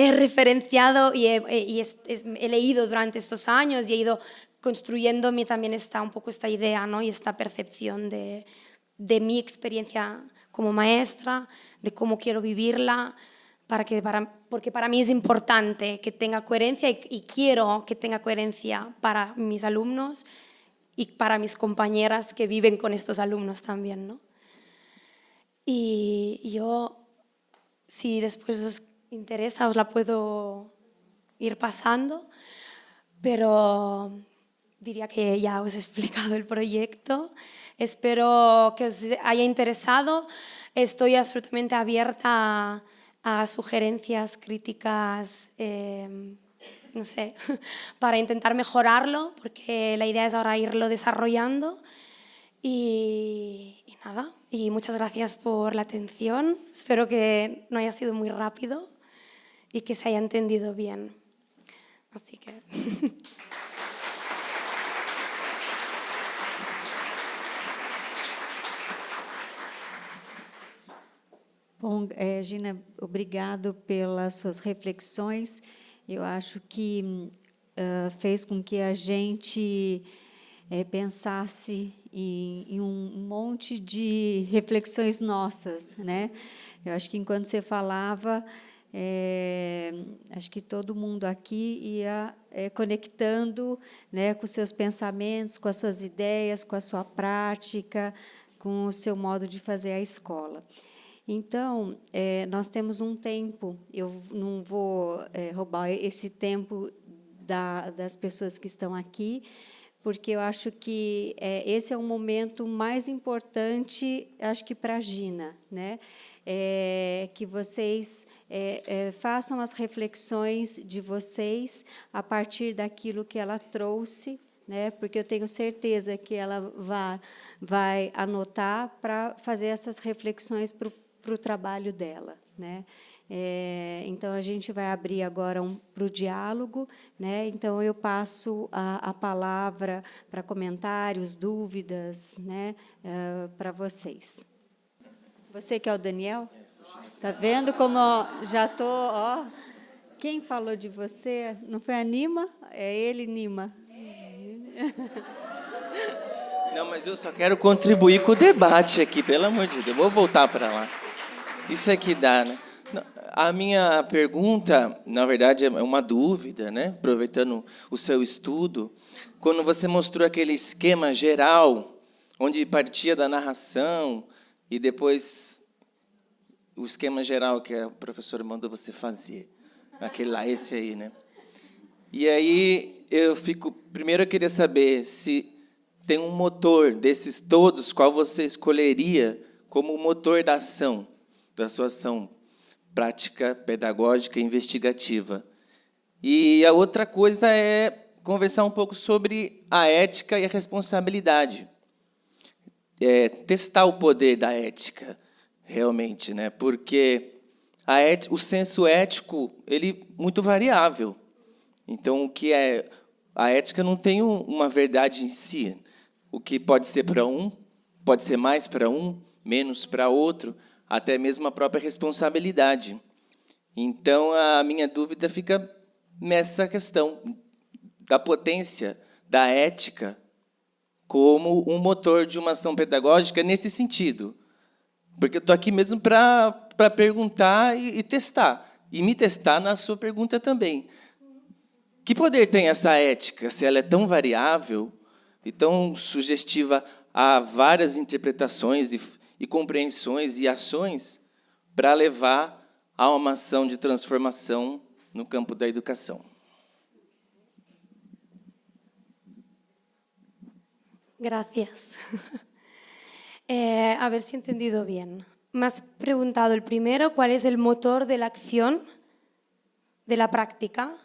he referenciado y he leído durante estos años y he ido construyéndome también un poco esta idea, ¿no? Y esta percepción de mi experiencia como maestra, de cómo quiero vivirla, porque para mí es importante que tenga coherencia y quiero que tenga coherencia para mis alumnos y para mis compañeras que viven con estos alumnos también, ¿no? Y yo, si después os interesa, os la puedo ir pasando, pero diría que ya os he explicado el proyecto. Espero que os haya interesado. Estoy absolutamente abierta a sugerencias, críticas, no sé, para intentar mejorarlo, porque la idea es ahora irlo desarrollando. Y nada, y muchas gracias por la atención. Espero que no haya sido muy rápido y que se haya entendido bien. Así que... Bom, Gina, obrigado pelas suas reflexões. Eu acho que fez com que a gente pensasse em um monte de reflexões nossas, né? Eu acho que enquanto você falava, acho que todo mundo aqui ia conectando, né, com os seus pensamentos, com as suas ideias, com a sua prática, com o seu modo de fazer a escola. Então, nós temos um tempo, eu não vou roubar esse tempo das pessoas que estão aqui, porque eu acho que esse é o momento mais importante, acho que para a Gina, né? Que vocês façam as reflexões de vocês a partir daquilo que ela trouxe, né? Porque eu tenho certeza que ela vai anotar para fazer essas reflexões para o trabalho dela, né? Então, a gente vai abrir agora para o diálogo, né? Então, eu passo a palavra para comentários, dúvidas, né? Para vocês. Você que é o Daniel? Está vendo como já estou... Ó, quem falou de você? Não foi a Nima? É ele, Nima. Não, mas eu só quero contribuir com o debate aqui, pelo amor de Deus. Vou voltar para lá. Isso é que dá, né? A minha pergunta, na verdade, é uma dúvida, né? Aproveitando o seu estudo, quando você mostrou aquele esquema geral, onde partia da narração e depois o esquema geral que a professora mandou você fazer, aquele lá, esse aí, né? E aí primeiro eu queria saber se tem um motor desses todos, qual você escolheria como o motor da ação, da sua ação prática, pedagógica e investigativa. E a outra coisa é conversar um pouco sobre a ética e a responsabilidade. Testar o poder da ética, realmente, né? Porque o senso ético ele é muito variável. Então, o que a ética não tem uma verdade em si. O que pode ser para um, pode ser mais para um, menos para outro, até mesmo a própria responsabilidade. Então, a minha dúvida fica nessa questão da potência da ética como um motor de uma ação pedagógica nesse sentido. Porque eu estou aqui mesmo para perguntar e testar, e me testar na sua pergunta também. Que poder tem essa ética, se ela é tão variável e tão sugestiva a várias interpretações e compreensões e ações para levar a uma ação de transformação no campo da educação? Gracias. A ver si he entendido bien. Me has preguntado el primero, ¿cuál es el motor de la acción? de la práctica.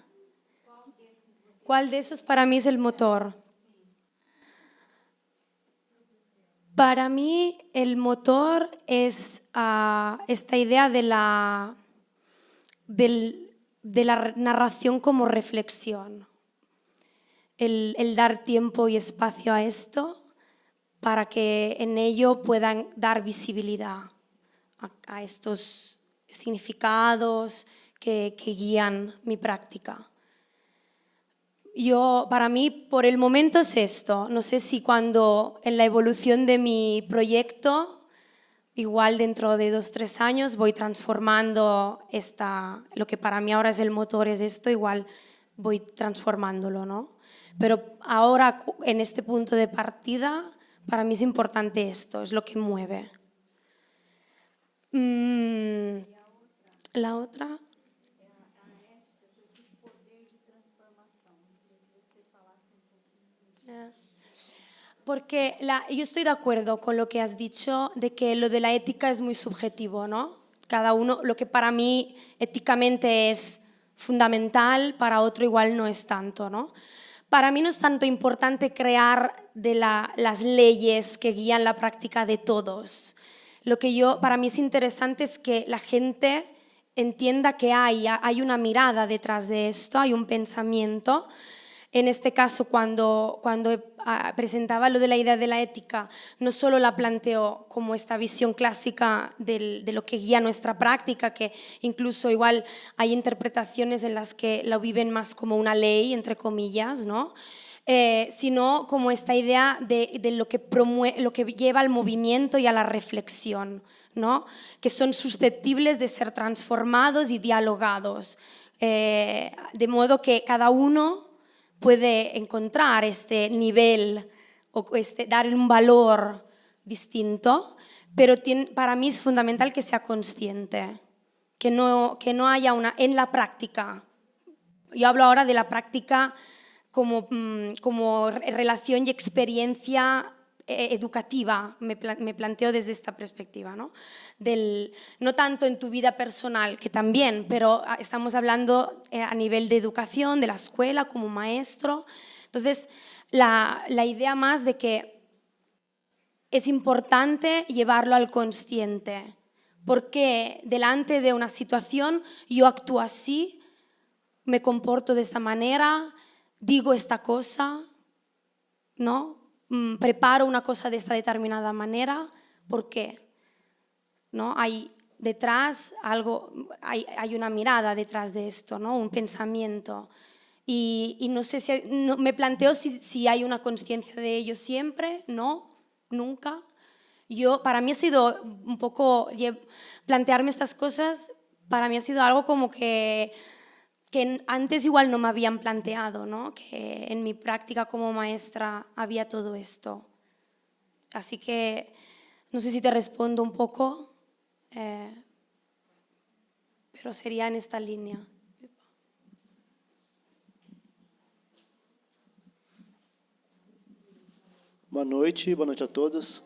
¿Cuál de esos para mí es el motor? Para mí el motor es esta idea de la narración como reflexión. El dar tiempo y espacio a esto para que en ello puedan dar visibilidad a estos significados que guían mi práctica. Para mí, por el momento es esto. No sé si cuando en la evolución de mi proyecto, igual dentro de 2 o 3 años, voy transformando lo que para mí ahora es el motor, es esto, igual voy transformándolo, ¿no? Pero ahora, en este punto de partida, para mí es importante esto, es lo que mueve. La otra... Porque yo estoy de acuerdo con lo que has dicho de que lo de la ética es muy subjetivo, ¿no? Cada uno, lo que para mí éticamente es fundamental, para otro igual no es tanto, ¿no? Para mí no es tanto importante crear las leyes que guían la práctica de todos. Para mí es interesante es que la gente entienda que hay una mirada detrás de esto, hay un pensamiento. En este caso, cuando presentaba lo de la idea de la ética, no solo la planteo como esta visión clásica de lo que guía nuestra práctica, que incluso igual hay interpretaciones en las que lo viven más como una ley, entre comillas, ¿no? Sino como esta idea de lo que lleva al movimiento y a la reflexión, ¿no? Que son susceptibles de ser transformados y dialogados, de modo que cada uno puede encontrar este nivel o darle un valor distinto, pero para mí es fundamental que sea consciente, que no haya en la práctica. Yo hablo ahora de la práctica como relación y experiencia educativa, me planteo desde esta perspectiva, ¿no? No tanto en tu vida personal, que también, pero estamos hablando a nivel de educación, de la escuela, como maestro. Entonces, la idea más de que es importante llevarlo al consciente, porque delante de una situación yo actúo así, me comporto de esta manera, digo esta cosa, ¿no? Preparo una cosa de esta determinada manera. ¿Por qué? ¿No? Hay detrás algo, hay una mirada detrás de esto, ¿no? Un pensamiento. Y no sé me planteo si hay una conciencia de ello siempre, no, nunca. Para mí ha sido un poco, plantearme estas cosas, para mí ha sido algo como que antes igual no me habían planteado, ¿no? Que en mi práctica como maestra había todo esto. Así que no sé si te respondo un poco, pero sería en esta línea. Boa noite a todos.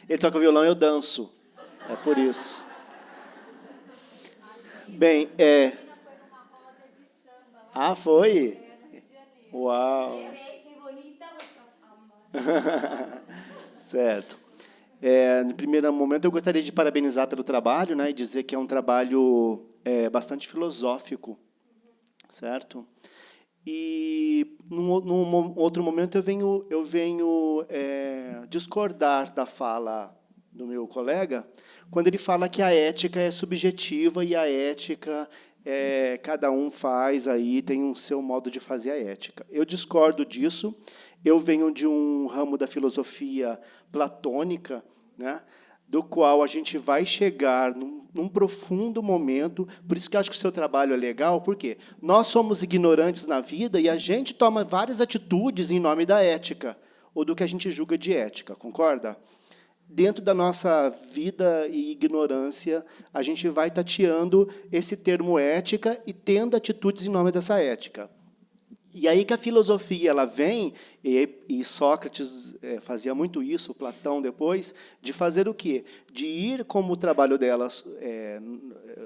Ele toca violão e eu danço. É por isso. Bem, Ah, foi? Uau! Certo. No primeiro momento, eu gostaria de parabenizar pelo trabalho, né, e dizer que é um trabalho bastante filosófico, certo? E, num outro momento, eu venho discordar da fala do meu colega, quando ele fala que a ética é subjetiva e a ética, cada um faz aí, tem o seu modo de fazer a ética. Eu discordo disso. Eu venho de um ramo da filosofia platônica, né, do qual a gente vai chegar num profundo momento. Por isso que eu acho que o seu trabalho é legal, porque nós somos ignorantes na vida e a gente toma várias atitudes em nome da ética, ou do que a gente julga de ética, concorda? Dentro da nossa vida e ignorância, a gente vai tateando esse termo ética e tendo atitudes em nome dessa ética. E aí que a filosofia ela vem, e Sócrates fazia muito isso, Platão depois, de fazer o quê? De ir, como o trabalho delas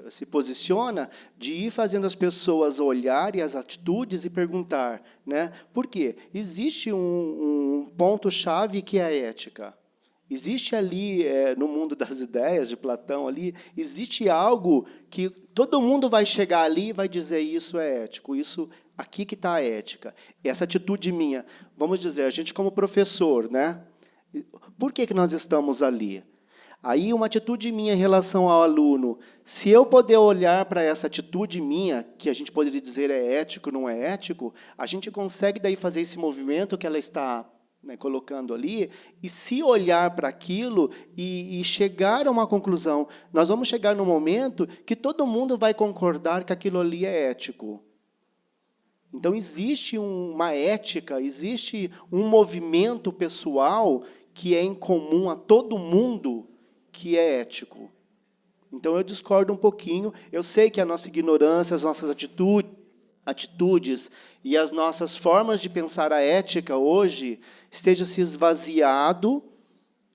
se posiciona, de ir fazendo as pessoas olharem as atitudes e perguntar, né? Por quê? Existe um ponto-chave que é a ética. Existe ali, no mundo das ideias de Platão, ali, existe algo que todo mundo vai chegar ali e vai dizer isso é ético, isso aqui que está a ética. Essa atitude minha, vamos dizer, a gente como professor, né? Por que nós estamos ali? Aí uma atitude minha em relação ao aluno, se eu poder olhar para essa atitude minha, que a gente poderia dizer é ético, não é ético, a gente consegue daí fazer esse movimento que ela está, né, colocando ali, e se olhar para aquilo e chegar a uma conclusão. Nós vamos chegar num momento que todo mundo vai concordar que aquilo ali é ético. Então, existe uma ética, existe um movimento pessoal que é em comum a todo mundo, que é ético. Então, eu discordo um pouquinho. Eu sei que a nossa ignorância, as nossas atitudes e as nossas formas de pensar a ética hoje esteja se esvaziado,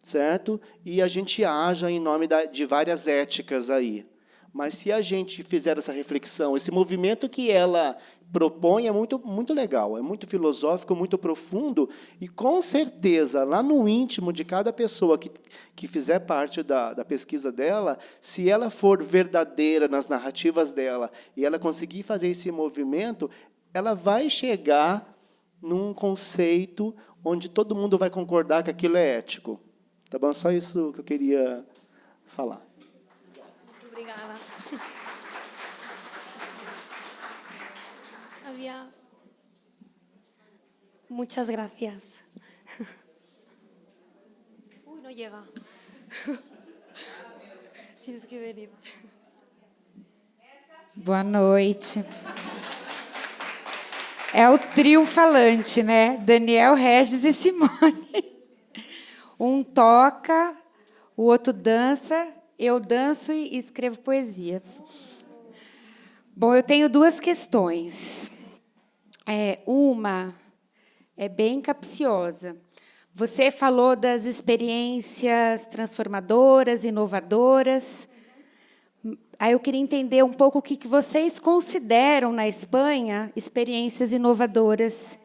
certo? E a gente haja em nome de várias éticas aí. Mas se a gente fizer essa reflexão, esse movimento que ela propõe é muito, muito legal, é muito filosófico, muito profundo, e com certeza, lá no íntimo de cada pessoa que fizer parte da pesquisa dela, se ela for verdadeira nas narrativas dela e ela conseguir fazer esse movimento, ela vai chegar num conceito onde todo mundo vai concordar que aquilo é ético. Tá bom? Só isso que eu queria falar. Muito obrigada. Muchas gracias. Uy, no llega. Tienes que venir. Boa noite. É o trio falante, né? Daniel, Regis e Simone. Um toca, o outro dança, eu danço e escrevo poesia. Bom, eu tenho duas questões. Uma é bem capciosa. Você falou das experiências transformadoras, inovadoras. Aí eu queria entender um pouco o que vocês consideram na Espanha experiências inovadoras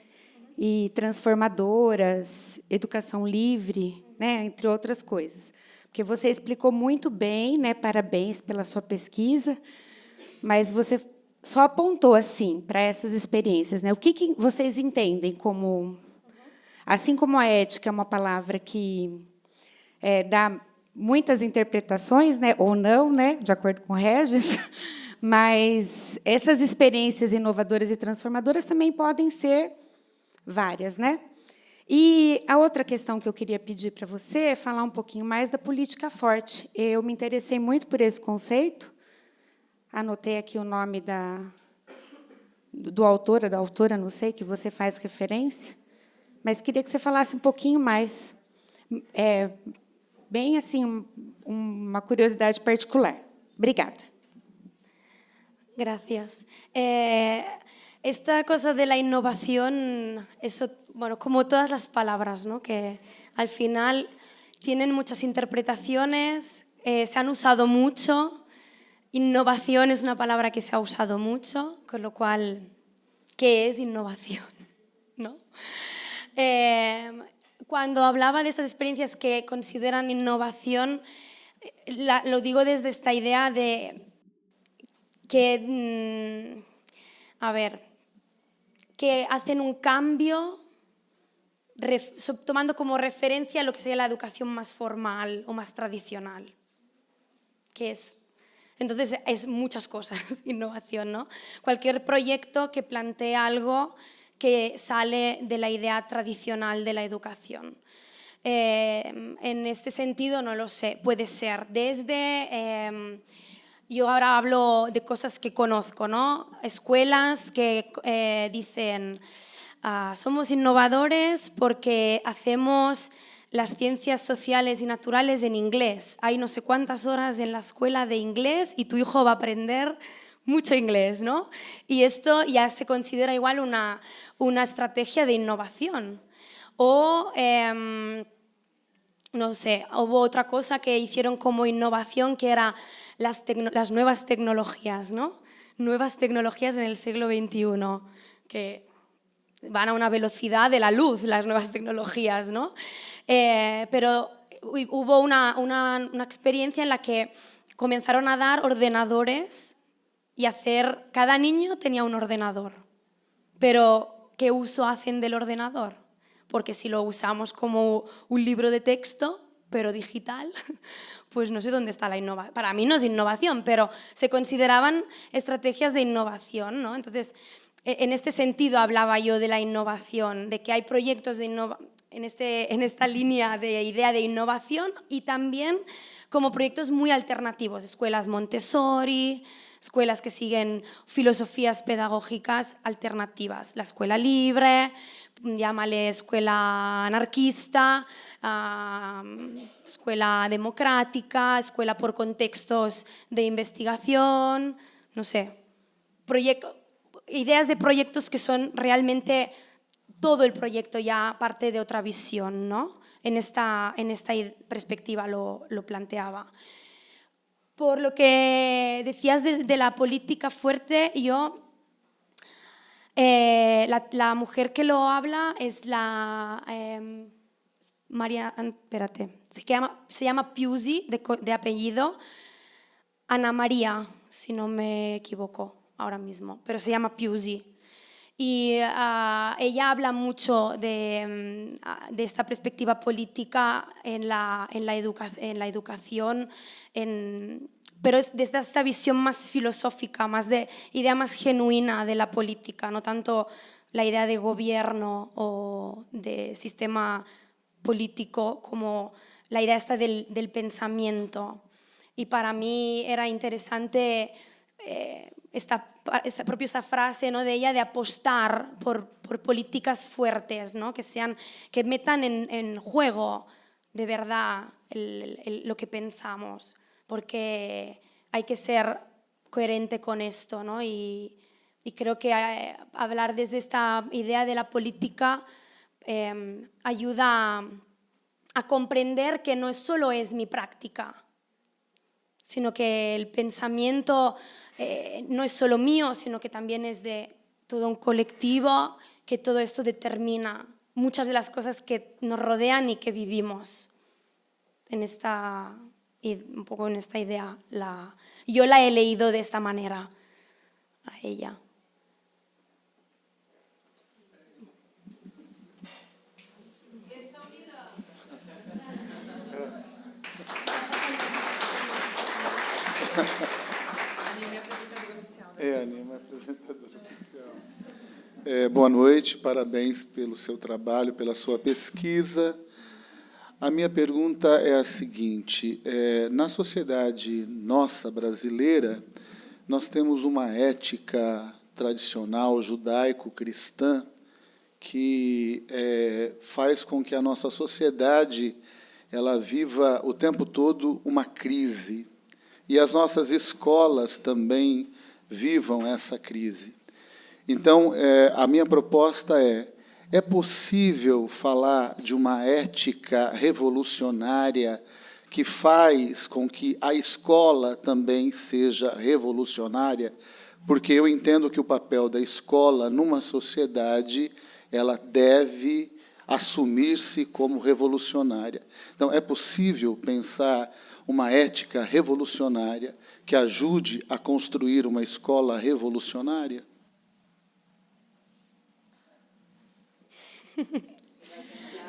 e transformadoras, educação livre, né, entre outras coisas. Porque você explicou muito bem, né, parabéns pela sua pesquisa, mas você só apontou assim para essas experiências, né? O que vocês entendem como, assim como a ética é uma palavra que dá muitas interpretações, né, ou não, né, de acordo com o Regis, mas essas experiências inovadoras e transformadoras também podem ser várias, né? E a outra questão que eu queria pedir para você é falar um pouquinho mais da política forte. Eu me interessei muito por esse conceito. Anotei aqui o nome do autor, da autora, não sei, que você faz referência, mas queria que você falasse um pouquinho mais. Bem assim, uma curiosidade particular. Obrigada. Gracias. Esta cosa de la innovación, eso, bueno, como todas las palabras, ¿no? Que al final tienen muchas interpretaciones, se han usado mucho. Innovación es una palabra que se ha usado mucho, con lo cual, ¿qué es innovación? ¿No? Cuando hablaba de estas experiencias que consideran innovación, lo digo desde esta idea de que, que hacen un cambio tomando como referencia lo que sería la educación más formal o más tradicional, que es... Entonces, es muchas cosas, innovación, ¿no? Cualquier proyecto que plantee algo que sale de la idea tradicional de la educación. En este sentido, no lo sé, puede ser desde... yo ahora hablo de cosas que conozco, ¿no? Escuelas que dicen, somos innovadores porque hacemos las ciencias sociales y naturales en inglés. Hay no sé cuántas horas en la escuela de inglés y tu hijo va a aprender mucho inglés, ¿no? Y esto ya se considera igual una estrategia de innovación. O, no sé, hubo otra cosa que hicieron como innovación que era las nuevas tecnologías, ¿no? Nuevas tecnologías en el siglo XXI, que van a una velocidad de la luz, las nuevas tecnologías, ¿no? Pero hubo una experiencia en la que comenzaron a dar ordenadores y cada niño tenía un ordenador. Pero, ¿qué uso hacen del ordenador? Porque si lo usamos como un libro de texto, pero digital, pues no sé dónde está la innovación. Para mí no es innovación, pero se consideraban estrategias de innovación, ¿no? Entonces, en este sentido hablaba yo de la innovación, de que hay proyectos en esta línea de idea de innovación y también como proyectos muy alternativos, escuelas Montessori, escuelas que siguen filosofías pedagógicas alternativas, la escuela libre, llámale escuela anarquista, escuela democrática, escuela por contextos de investigación, no sé, ideas de proyectos que son realmente todo el proyecto ya parte de otra visión, ¿no? En esta perspectiva lo planteaba. Por lo que decías de la política fuerte, la mujer que lo habla es la María, espérate, se llama Piusi de apellido, Ana María, si no me equivoco ahora mismo, pero se llama Piusi. Y ella habla mucho de esta perspectiva política en la educación, pero es desde esta visión más filosófica, más de idea más genuina de la política, no tanto la idea de gobierno o de sistema político como la idea esta del pensamiento. Y para mí era interesante esta frase, ¿no?, de ella de apostar por políticas fuertes, ¿no?, que metan en juego de verdad lo que pensamos, porque hay que ser coherente con esto, ¿no? Y creo que hablar desde esta idea de la política ayuda a comprender que no solo es mi práctica, sino que el pensamiento no es solo mío, sino que también es de todo un colectivo, que todo esto determina muchas de las cosas que nos rodean y que vivimos. Un poco en esta idea, yo la he leído de esta manera a ella. Aninha, apresentadora oficial. Boa noite, parabéns pelo seu trabalho, pela sua pesquisa. A minha pergunta é a seguinte: na sociedade nossa brasileira, nós temos uma ética tradicional judaico-cristã que faz com que a nossa sociedade ela viva o tempo todo uma crise. E as nossas escolas também vivam essa crise. Então, a minha proposta é possível falar de uma ética revolucionária que faz com que a escola também seja revolucionária? Porque eu entendo que o papel da escola numa sociedade ela deve assumir-se como revolucionária. Então, é possível pensar uma ética revolucionária que ajude a construir uma escola revolucionária?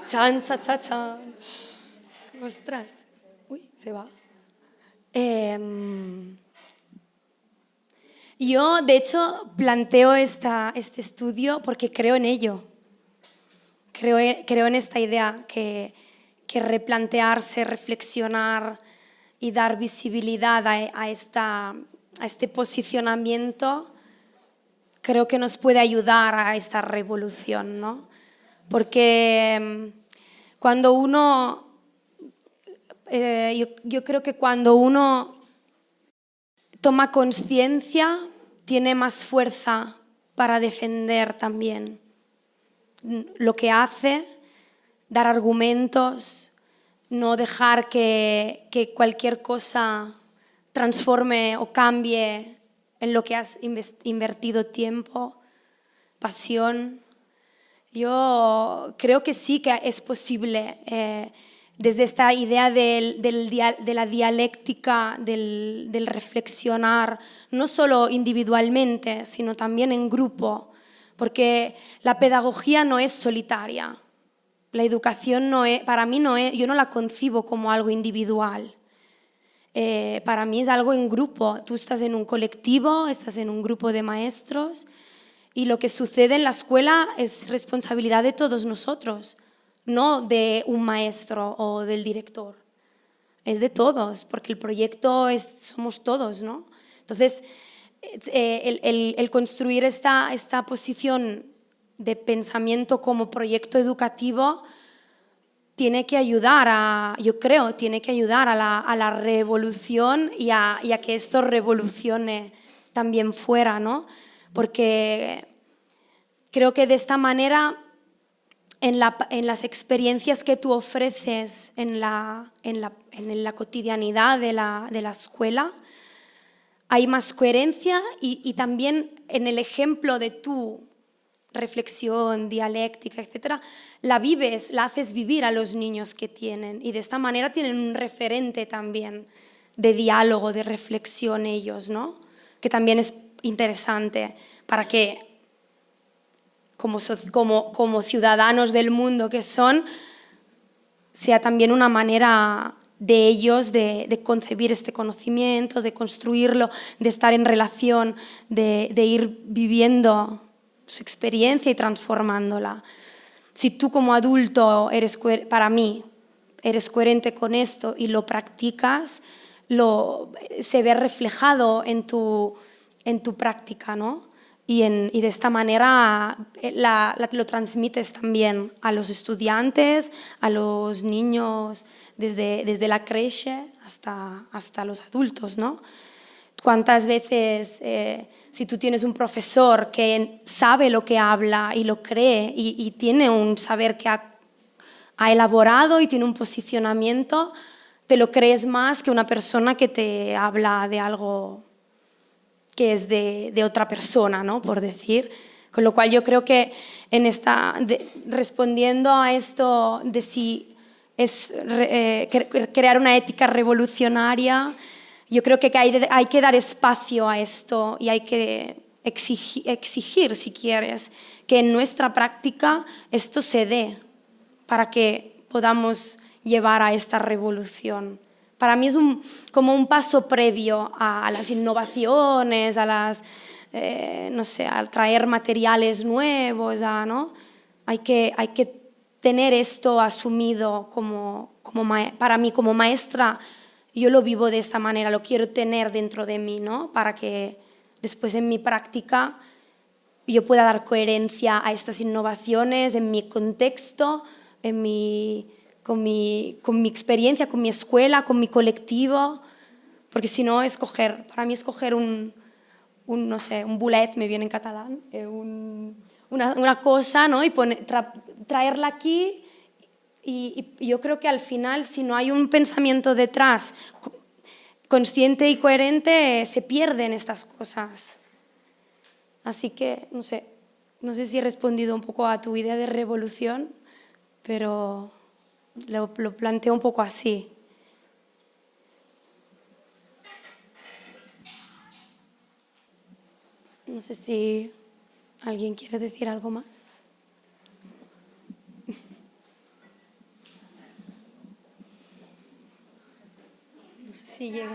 Chan, chan, chan, chan. Ostras. Uy, se va. Yo, de hecho, planteo este estudio porque creo en ello. Creo en esta idea que replantearse, reflexionar y dar visibilidad a este posicionamiento creo que nos puede ayudar a esta revolución, ¿no? Porque cuando uno, yo creo que cuando uno toma conciencia tiene más fuerza para defender también lo que hace, dar argumentos, no dejar que cualquier cosa transforme o cambie en lo que has invertido tiempo, pasión. Yo creo que sí que es posible, desde esta idea de la dialéctica, del reflexionar, no solo individualmente, sino también en grupo, porque la pedagogía no es solitaria. La educación no es, para mí no es, yo no la concibo como algo individual. Para mí es algo en grupo. Tú estás en un colectivo, estás en un grupo de maestros y lo que sucede en la escuela es responsabilidad de todos nosotros, no de un maestro o del director. Es de todos, porque el proyecto somos todos, ¿no? Entonces, el construir esta posición de pensamiento como proyecto educativo tiene que ayudar tiene que ayudar a la revolución y a que esto revolucione también fuera, ¿no? Porque creo que de esta manera, en las experiencias que tú ofreces en la cotidianidad de la escuela, hay más coherencia y también en el ejemplo de tu reflexión, dialéctica, etcétera, la vives, la haces vivir a los niños que tienen y de esta manera tienen un referente también de diálogo, de reflexión ellos, ¿no? Que también es interesante para que como ciudadanos del mundo que son, sea también una manera de ellos de concebir este conocimiento, de construirlo, de estar en relación, de ir viviendo su experiencia y transformándola. Si tú como adulto para mí, eres coherente con esto y lo practicas, se ve reflejado en tu práctica, ¿no? Y de esta manera lo transmites también a los estudiantes, a los niños, desde la creche hasta los adultos, ¿no? ¿Cuántas veces, si tú tienes un profesor que sabe lo que habla y lo cree y tiene un saber que ha elaborado y tiene un posicionamiento, te lo crees más que una persona que te habla de algo que es de otra persona, ¿no? Por decir. Con lo cual yo creo que respondiendo a esto de si es crear una ética revolucionaria, yo creo que hay que dar espacio a esto y hay que exigir, si quieres, que en nuestra práctica esto se dé para que podamos llevar a esta revolución. Para mí es como un paso previo a las innovaciones, no sé, a traer materiales nuevos, ¿no? Hay que tener esto asumido para mí como maestra. Yo lo vivo de esta manera, lo quiero tener dentro de mí, ¿no? Para que después en mi práctica yo pueda dar coherencia a estas innovaciones en mi contexto, con mi experiencia, con mi escuela, con mi colectivo, porque si no, para mí escoger no sé, un bolet, me viene en catalán, una cosa, ¿no? Y traerla aquí. Y yo creo que al final, si no hay un pensamiento detrás consciente y coherente, se pierden estas cosas. Así que, no sé si he respondido un poco a tu idea de revolución, pero lo planteo un poco así. No sé si alguien quiere decir algo más. No sé si llega.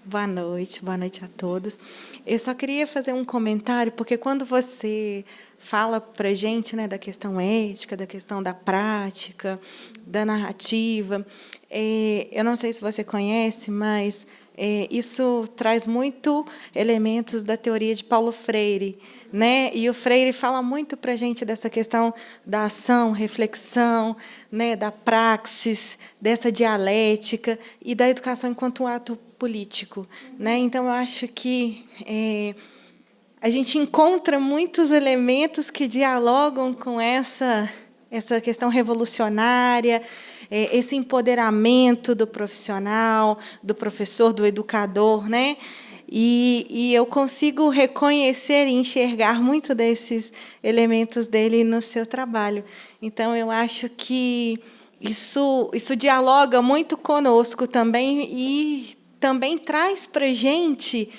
Boa noite a todos. Eu só queria fazer um comentário, porque quando você fala para a gente, né, da questão ética, da questão da prática, da narrativa, eu não sei se você conhece, mas isso traz muito elementos da teoria de Paulo Freire, né? E o Freire fala muito para a gente dessa questão da ação, reflexão, né? Da praxis, dessa dialética e da educação enquanto ato político, né? Então, eu acho que a gente encontra muitos elementos que dialogam com essa questão revolucionária, esse empoderamento do profissional, do professor, do educador, né? E eu consigo reconhecer e enxergar muito desses elementos dele no seu trabalho. Então, eu acho que isso dialoga muito conosco também e também traz para a gente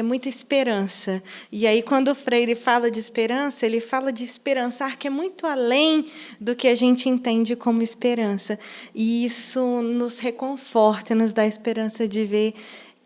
muita esperança. E aí, quando o Freire fala de esperança, ele fala de esperançar, que é muito além do que a gente entende como esperança. E isso nos reconforta, nos dá esperança de ver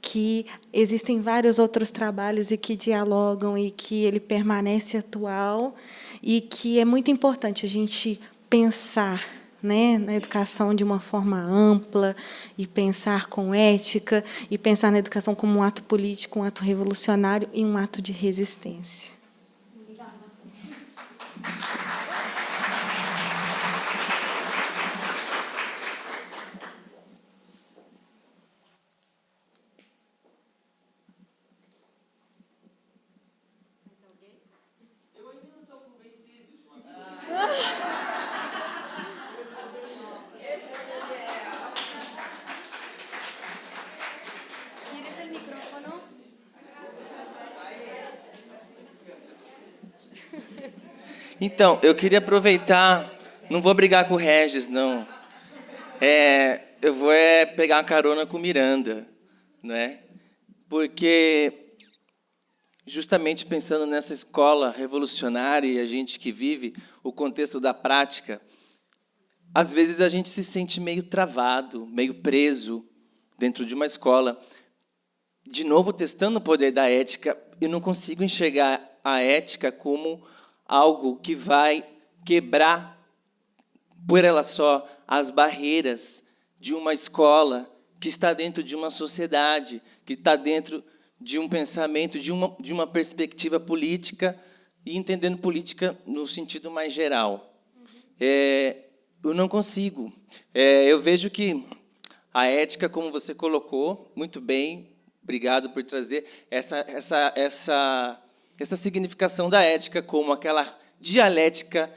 que existem vários outros trabalhos e que dialogam e que ele permanece atual e que é muito importante a gente pensar, né, na educação de uma forma ampla e pensar com ética e pensar na educação como um ato político, um ato revolucionário e um ato de resistência. Então, eu queria aproveitar, não vou brigar com o Regis, não. Eu vou pegar uma carona com Miranda, né? Porque, justamente pensando nessa escola revolucionária e a gente que vive o contexto da prática, às vezes a gente se sente meio travado, meio preso dentro de uma escola. De novo, testando o poder da ética, eu não consigo enxergar a ética como algo que vai quebrar, por ela só, as barreiras de uma escola que está dentro de uma sociedade, que está dentro de um pensamento, de uma perspectiva política, e entendendo política no sentido mais geral. Eu não consigo. Eu vejo que a ética, como você colocou, muito bem, obrigado por trazer essa significação da ética como aquela dialética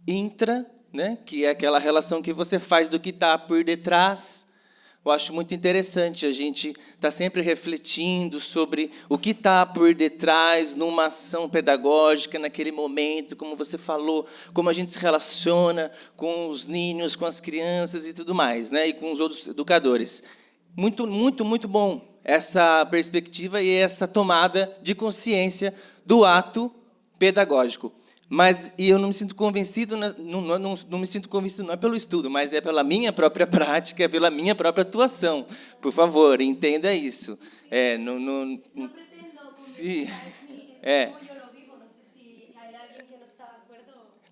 intra, né, que é aquela relação que você faz do que está por detrás. Eu acho muito interessante a gente estar sempre refletindo sobre o que está por detrás numa ação pedagógica, naquele momento, como você falou, como a gente se relaciona com os ninhos, com as crianças e tudo mais, né, e com os outros educadores. Muito, muito, muito bom essa perspectiva e essa tomada de consciência do ato pedagógico. Mas eu não me sinto convencido, não me sinto convencido não é pelo estudo, mas é pela minha própria prática, é pela minha própria atuação. Por favor, entenda isso.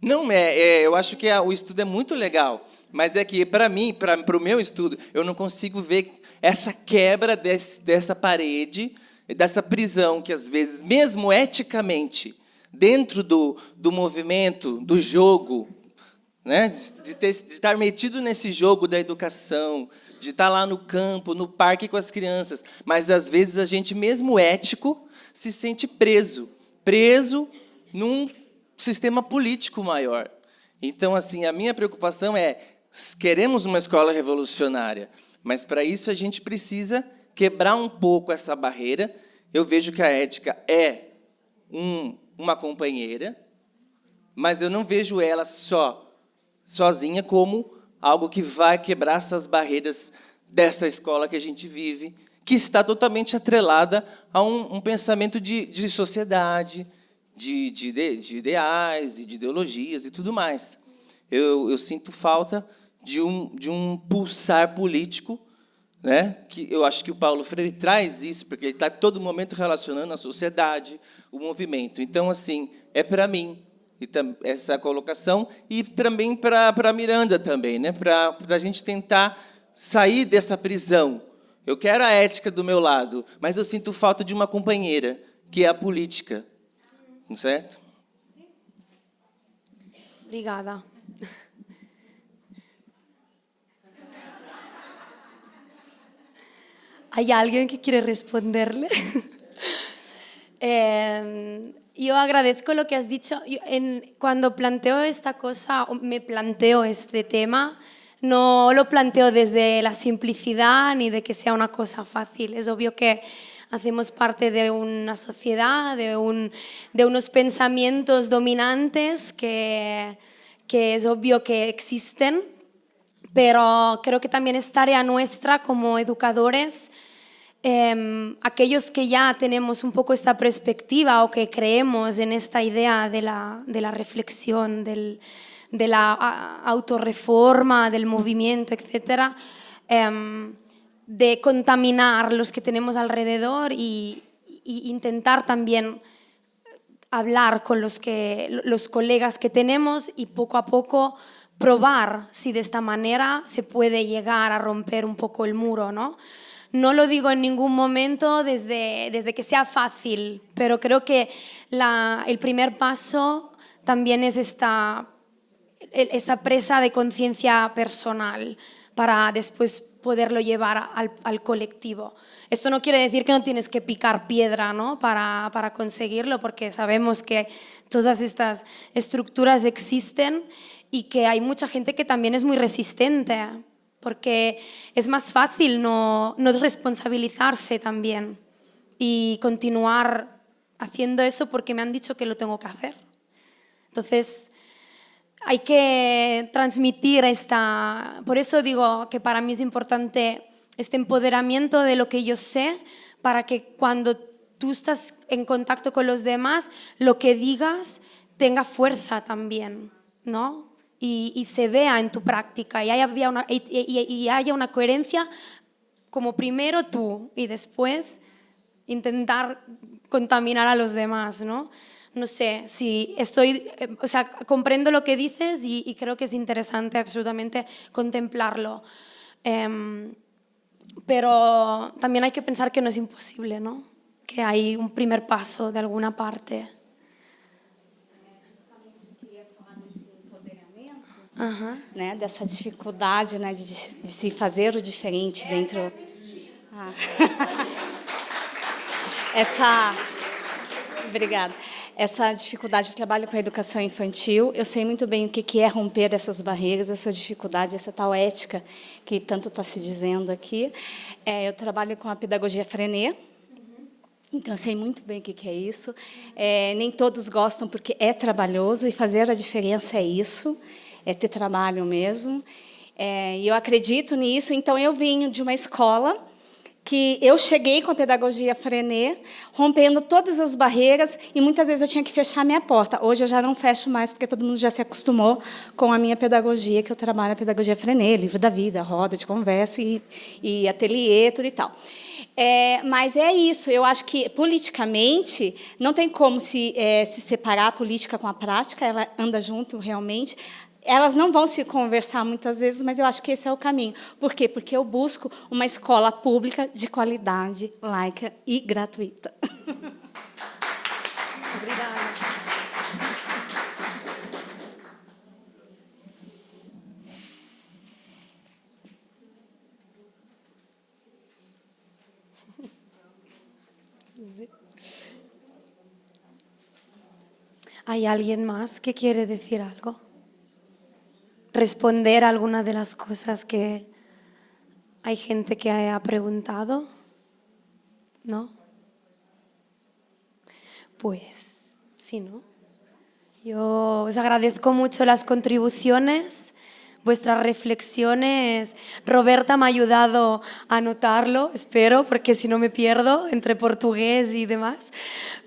Não, eu acho que o estudo é muito legal, mas é que, para mim, para o meu estudo, eu não consigo ver essa quebra dessa parede, dessa prisão que, às vezes, mesmo eticamente, dentro do movimento, do jogo, né, de estar metido nesse jogo da educação, de estar lá no campo, no parque com as crianças, mas, às vezes, a gente, mesmo ético, se sente preso num sistema político maior. Então, assim, a minha preocupação é, queremos uma escola revolucionária, mas, para isso, a gente precisa quebrar um pouco essa barreira. Eu vejo que a ética é uma companheira, mas eu não vejo ela sozinha como algo que vai quebrar essas barreiras dessa escola que a gente vive, que está totalmente atrelada a um pensamento de sociedade, de ideais e de ideologias e tudo mais. Eu sinto falta de um pulsar político, né? Que eu acho que o Paulo Freire traz isso, porque ele está todo momento relacionando a sociedade, o movimento. Então, assim, é para mim essa colocação e também para Miranda também, né? Para a gente tentar sair dessa prisão. Eu quero a ética do meu lado, mas eu sinto falta de uma companheira, que é a política. Certo? Obrigada. ¿Hay alguien que quiere responderle? Yo agradezco lo que has dicho. Cuando planteo esta cosa, o me planteo este tema, no lo planteo desde la simplicidad ni de que sea una cosa fácil. Es obvio que hacemos parte de una sociedad, de unos pensamientos dominantes que es obvio que existen, pero creo que también es tarea nuestra como educadores, aquellos que ya tenemos un poco esta perspectiva o que creemos en esta idea de la reflexión, de la autorreforma, del movimiento, etcétera, de contaminar los que tenemos alrededor y intentar también hablar con los colegas que tenemos y poco a poco probar si de esta manera se puede llegar a romper un poco el muro, ¿no? No lo digo en ningún momento desde que sea fácil, pero creo que el primer paso también es esta presa de conciencia personal para después poderlo llevar al colectivo. Esto no quiere decir que no tienes que picar piedra, ¿no? para conseguirlo, porque sabemos que todas estas estructuras existen y que hay mucha gente que también es muy resistente, porque es más fácil no responsabilizarse también y continuar haciendo eso porque me han dicho que lo tengo que hacer. Entonces, hay que transmitir por eso digo que para mí es importante este empoderamiento de lo que yo sé, para que cuando tú estás en contacto con los demás, lo que digas tenga fuerza también, ¿no? Y se vea en tu práctica y haya una coherencia como primero tú y después intentar contaminar a los demás, ¿no? No sé si comprendo lo que dices y creo que es interesante absolutamente contemplarlo. Pero también hay que pensar que no es imposible, ¿no? Que hay un primer paso de alguna parte. Né, dessa dificuldade, né, de se fazer o diferente dentro. Obrigada. Essa dificuldade de trabalho com a educação infantil, eu sei muito bem o que é romper essas barreiras, essa dificuldade, essa tal ética que tanto está se dizendo aqui. Eu trabalho com a pedagogia Freinet, então eu sei muito bem o que é isso. Nem todos gostam porque é trabalhoso e fazer a diferença é isso. É ter trabalho mesmo, e eu acredito nisso. Então, eu vim de uma escola que eu cheguei com a pedagogia Freinet, rompendo todas as barreiras, e muitas vezes eu tinha que fechar a minha porta. Hoje eu já não fecho mais, porque todo mundo já se acostumou com a minha pedagogia, que eu trabalho a pedagogia Freinet, livro da vida, roda de conversa e ateliê, tudo e tal. Mas é isso, eu acho que politicamente não tem como se separar a política com a prática, ela anda junto realmente. Elas não vão se conversar muitas vezes, mas eu acho que esse é o caminho. Por quê? Porque eu busco uma escola pública de qualidade, laica e gratuita. Obrigada. ¿Hay alguien más que quiere decir algo? ¿Responder a alguna de las cosas que hay gente que ha preguntado? ¿No? Pues sí, ¿no? Yo os agradezco mucho las contribuciones, vuestras reflexiones. Roberta me ha ayudado a anotarlo, espero, porque si no me pierdo entre portugués y demás.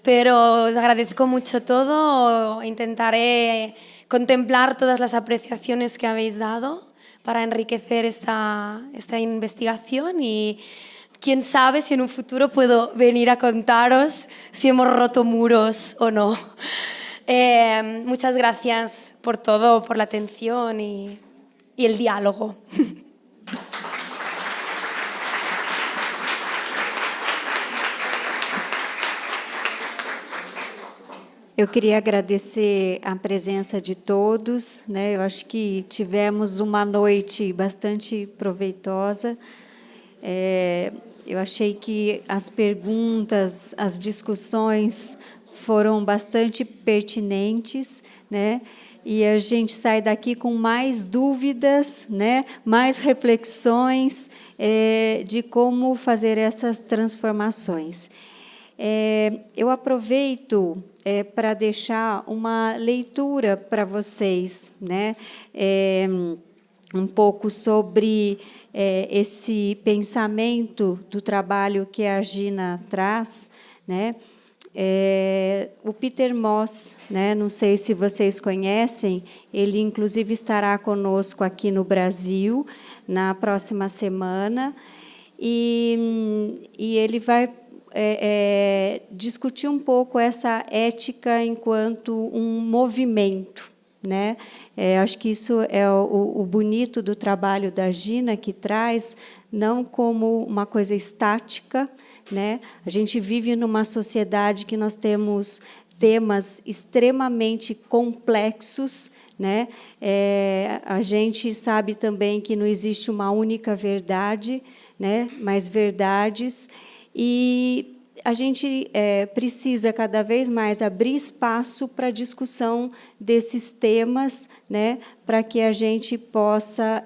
Pero os agradezco mucho todo. Intentaré contemplar todas las apreciaciones que habéis dado para enriquecer esta investigación y quién sabe si en un futuro puedo venir a contaros si hemos roto muros o no. Muchas gracias por todo, por la atención y el diálogo. Eu queria agradecer a presença de todos, né? Eu acho que tivemos uma noite bastante proveitosa. Eu achei que as perguntas, as discussões foram bastante pertinentes, né? E a gente sai daqui com mais dúvidas, né? Mais reflexões de como fazer essas transformações. Eu aproveito para deixar uma leitura para vocês, né? Um pouco sobre esse pensamento do trabalho que a Gina traz, né? O Peter Moss, né? Não sei se vocês conhecem, ele inclusive estará conosco aqui no Brasil na próxima semana, e ele vai discutir um pouco essa ética enquanto um movimento, né? Acho que isso é o bonito do trabalho da Gina, que traz não como uma coisa estática, né? A gente vive numa sociedade que nós temos temas extremamente complexos, né? A gente sabe também que não existe uma única verdade, né? Mas verdades, e a gente precisa cada vez mais abrir espaço para a discussão desses temas, né, para que a gente possa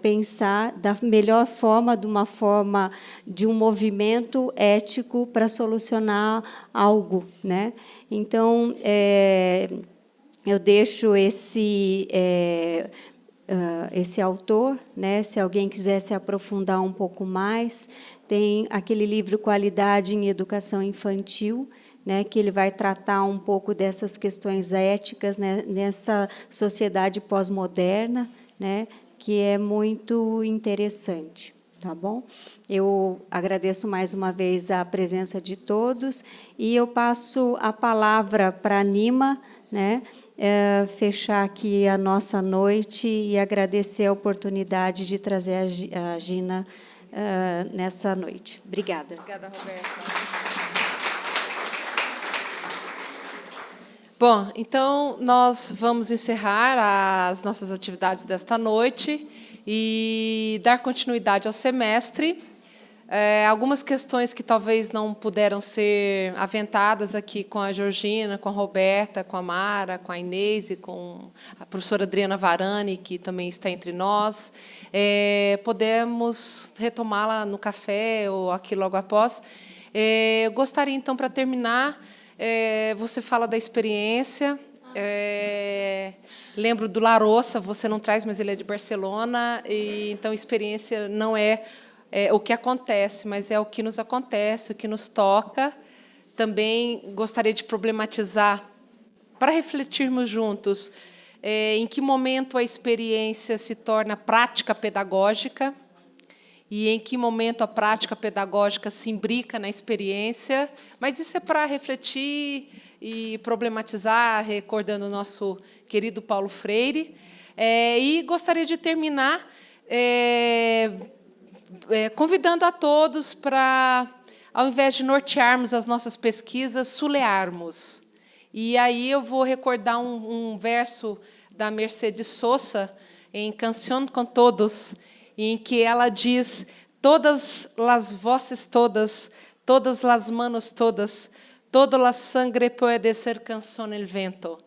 pensar da melhor forma, de um movimento ético para solucionar algo, né? Então, eu deixo esse autor, né, se alguém quiser se aprofundar um pouco mais, tem aquele livro Qualidade em Educação Infantil, né, que ele vai tratar um pouco dessas questões éticas, né, nessa sociedade pós-moderna, né, que é muito interessante. Tá bom? Eu agradeço mais uma vez a presença de todos e eu passo a palavra para a Nima, né, fechar aqui a nossa noite e agradecer a oportunidade de trazer a Gina nessa noite. Obrigada. Obrigada, Roberta. Bom, então, nós vamos encerrar as nossas atividades desta noite e dar continuidade ao semestre. Algumas questões que talvez não puderam ser aventadas aqui com a Georgina, com a Roberta, com a Mara, com a Inês e com a professora Adriana Varani, que também está entre nós, podemos retomá-la no café ou aqui logo após. Eu gostaria, então, para terminar, você fala da experiência. Lembro do Larossa, você não traz, mas ele é de Barcelona, e então experiência não é o que acontece, mas é o que nos acontece, o que nos toca. Também gostaria de problematizar, para refletirmos juntos, em que momento a experiência se torna prática pedagógica e em que momento a prática pedagógica se imbrica na experiência. Mas isso é para refletir e problematizar, recordando o nosso querido Paulo Freire. E gostaria de terminar convidando a todos para, ao invés de nortearmos as nossas pesquisas, sulearmos. E aí eu vou recordar um verso da Mercedes Sosa, em Canción con Todos, em que ela diz: todas as voces todas, todas as manos todas, toda a sangre pode ser canção el vento.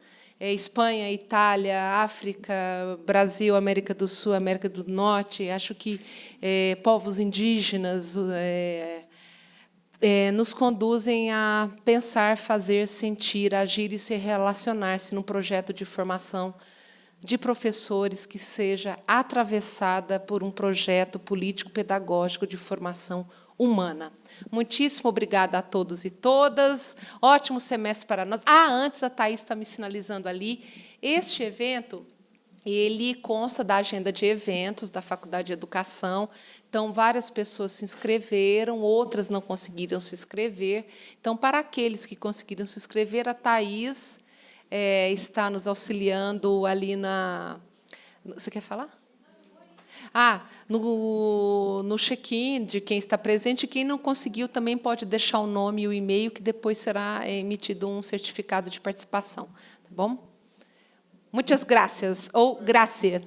Espanha, Itália, África, Brasil, América do Sul, América do Norte, acho que povos indígenas nos conduzem a pensar, fazer, sentir, agir e se relacionar-se num projeto de formação de professores que seja atravessada por um projeto político-pedagógico de formação humana. Muitíssimo obrigada a todos e todas. Ótimo semestre para nós. Antes, a Thaís está me sinalizando ali. Este evento, ele consta da agenda de eventos da Faculdade de Educação. Então, várias pessoas se inscreveram, outras não conseguiram se inscrever. Então, para aqueles que conseguiram se inscrever, a Thaís está nos auxiliando ali na... Você quer falar? No check-in de quem está presente, quem não conseguiu também pode deixar o nome e o e-mail, que depois será emitido um certificado de participação. Tá bom? Muitas graças, ou grazie.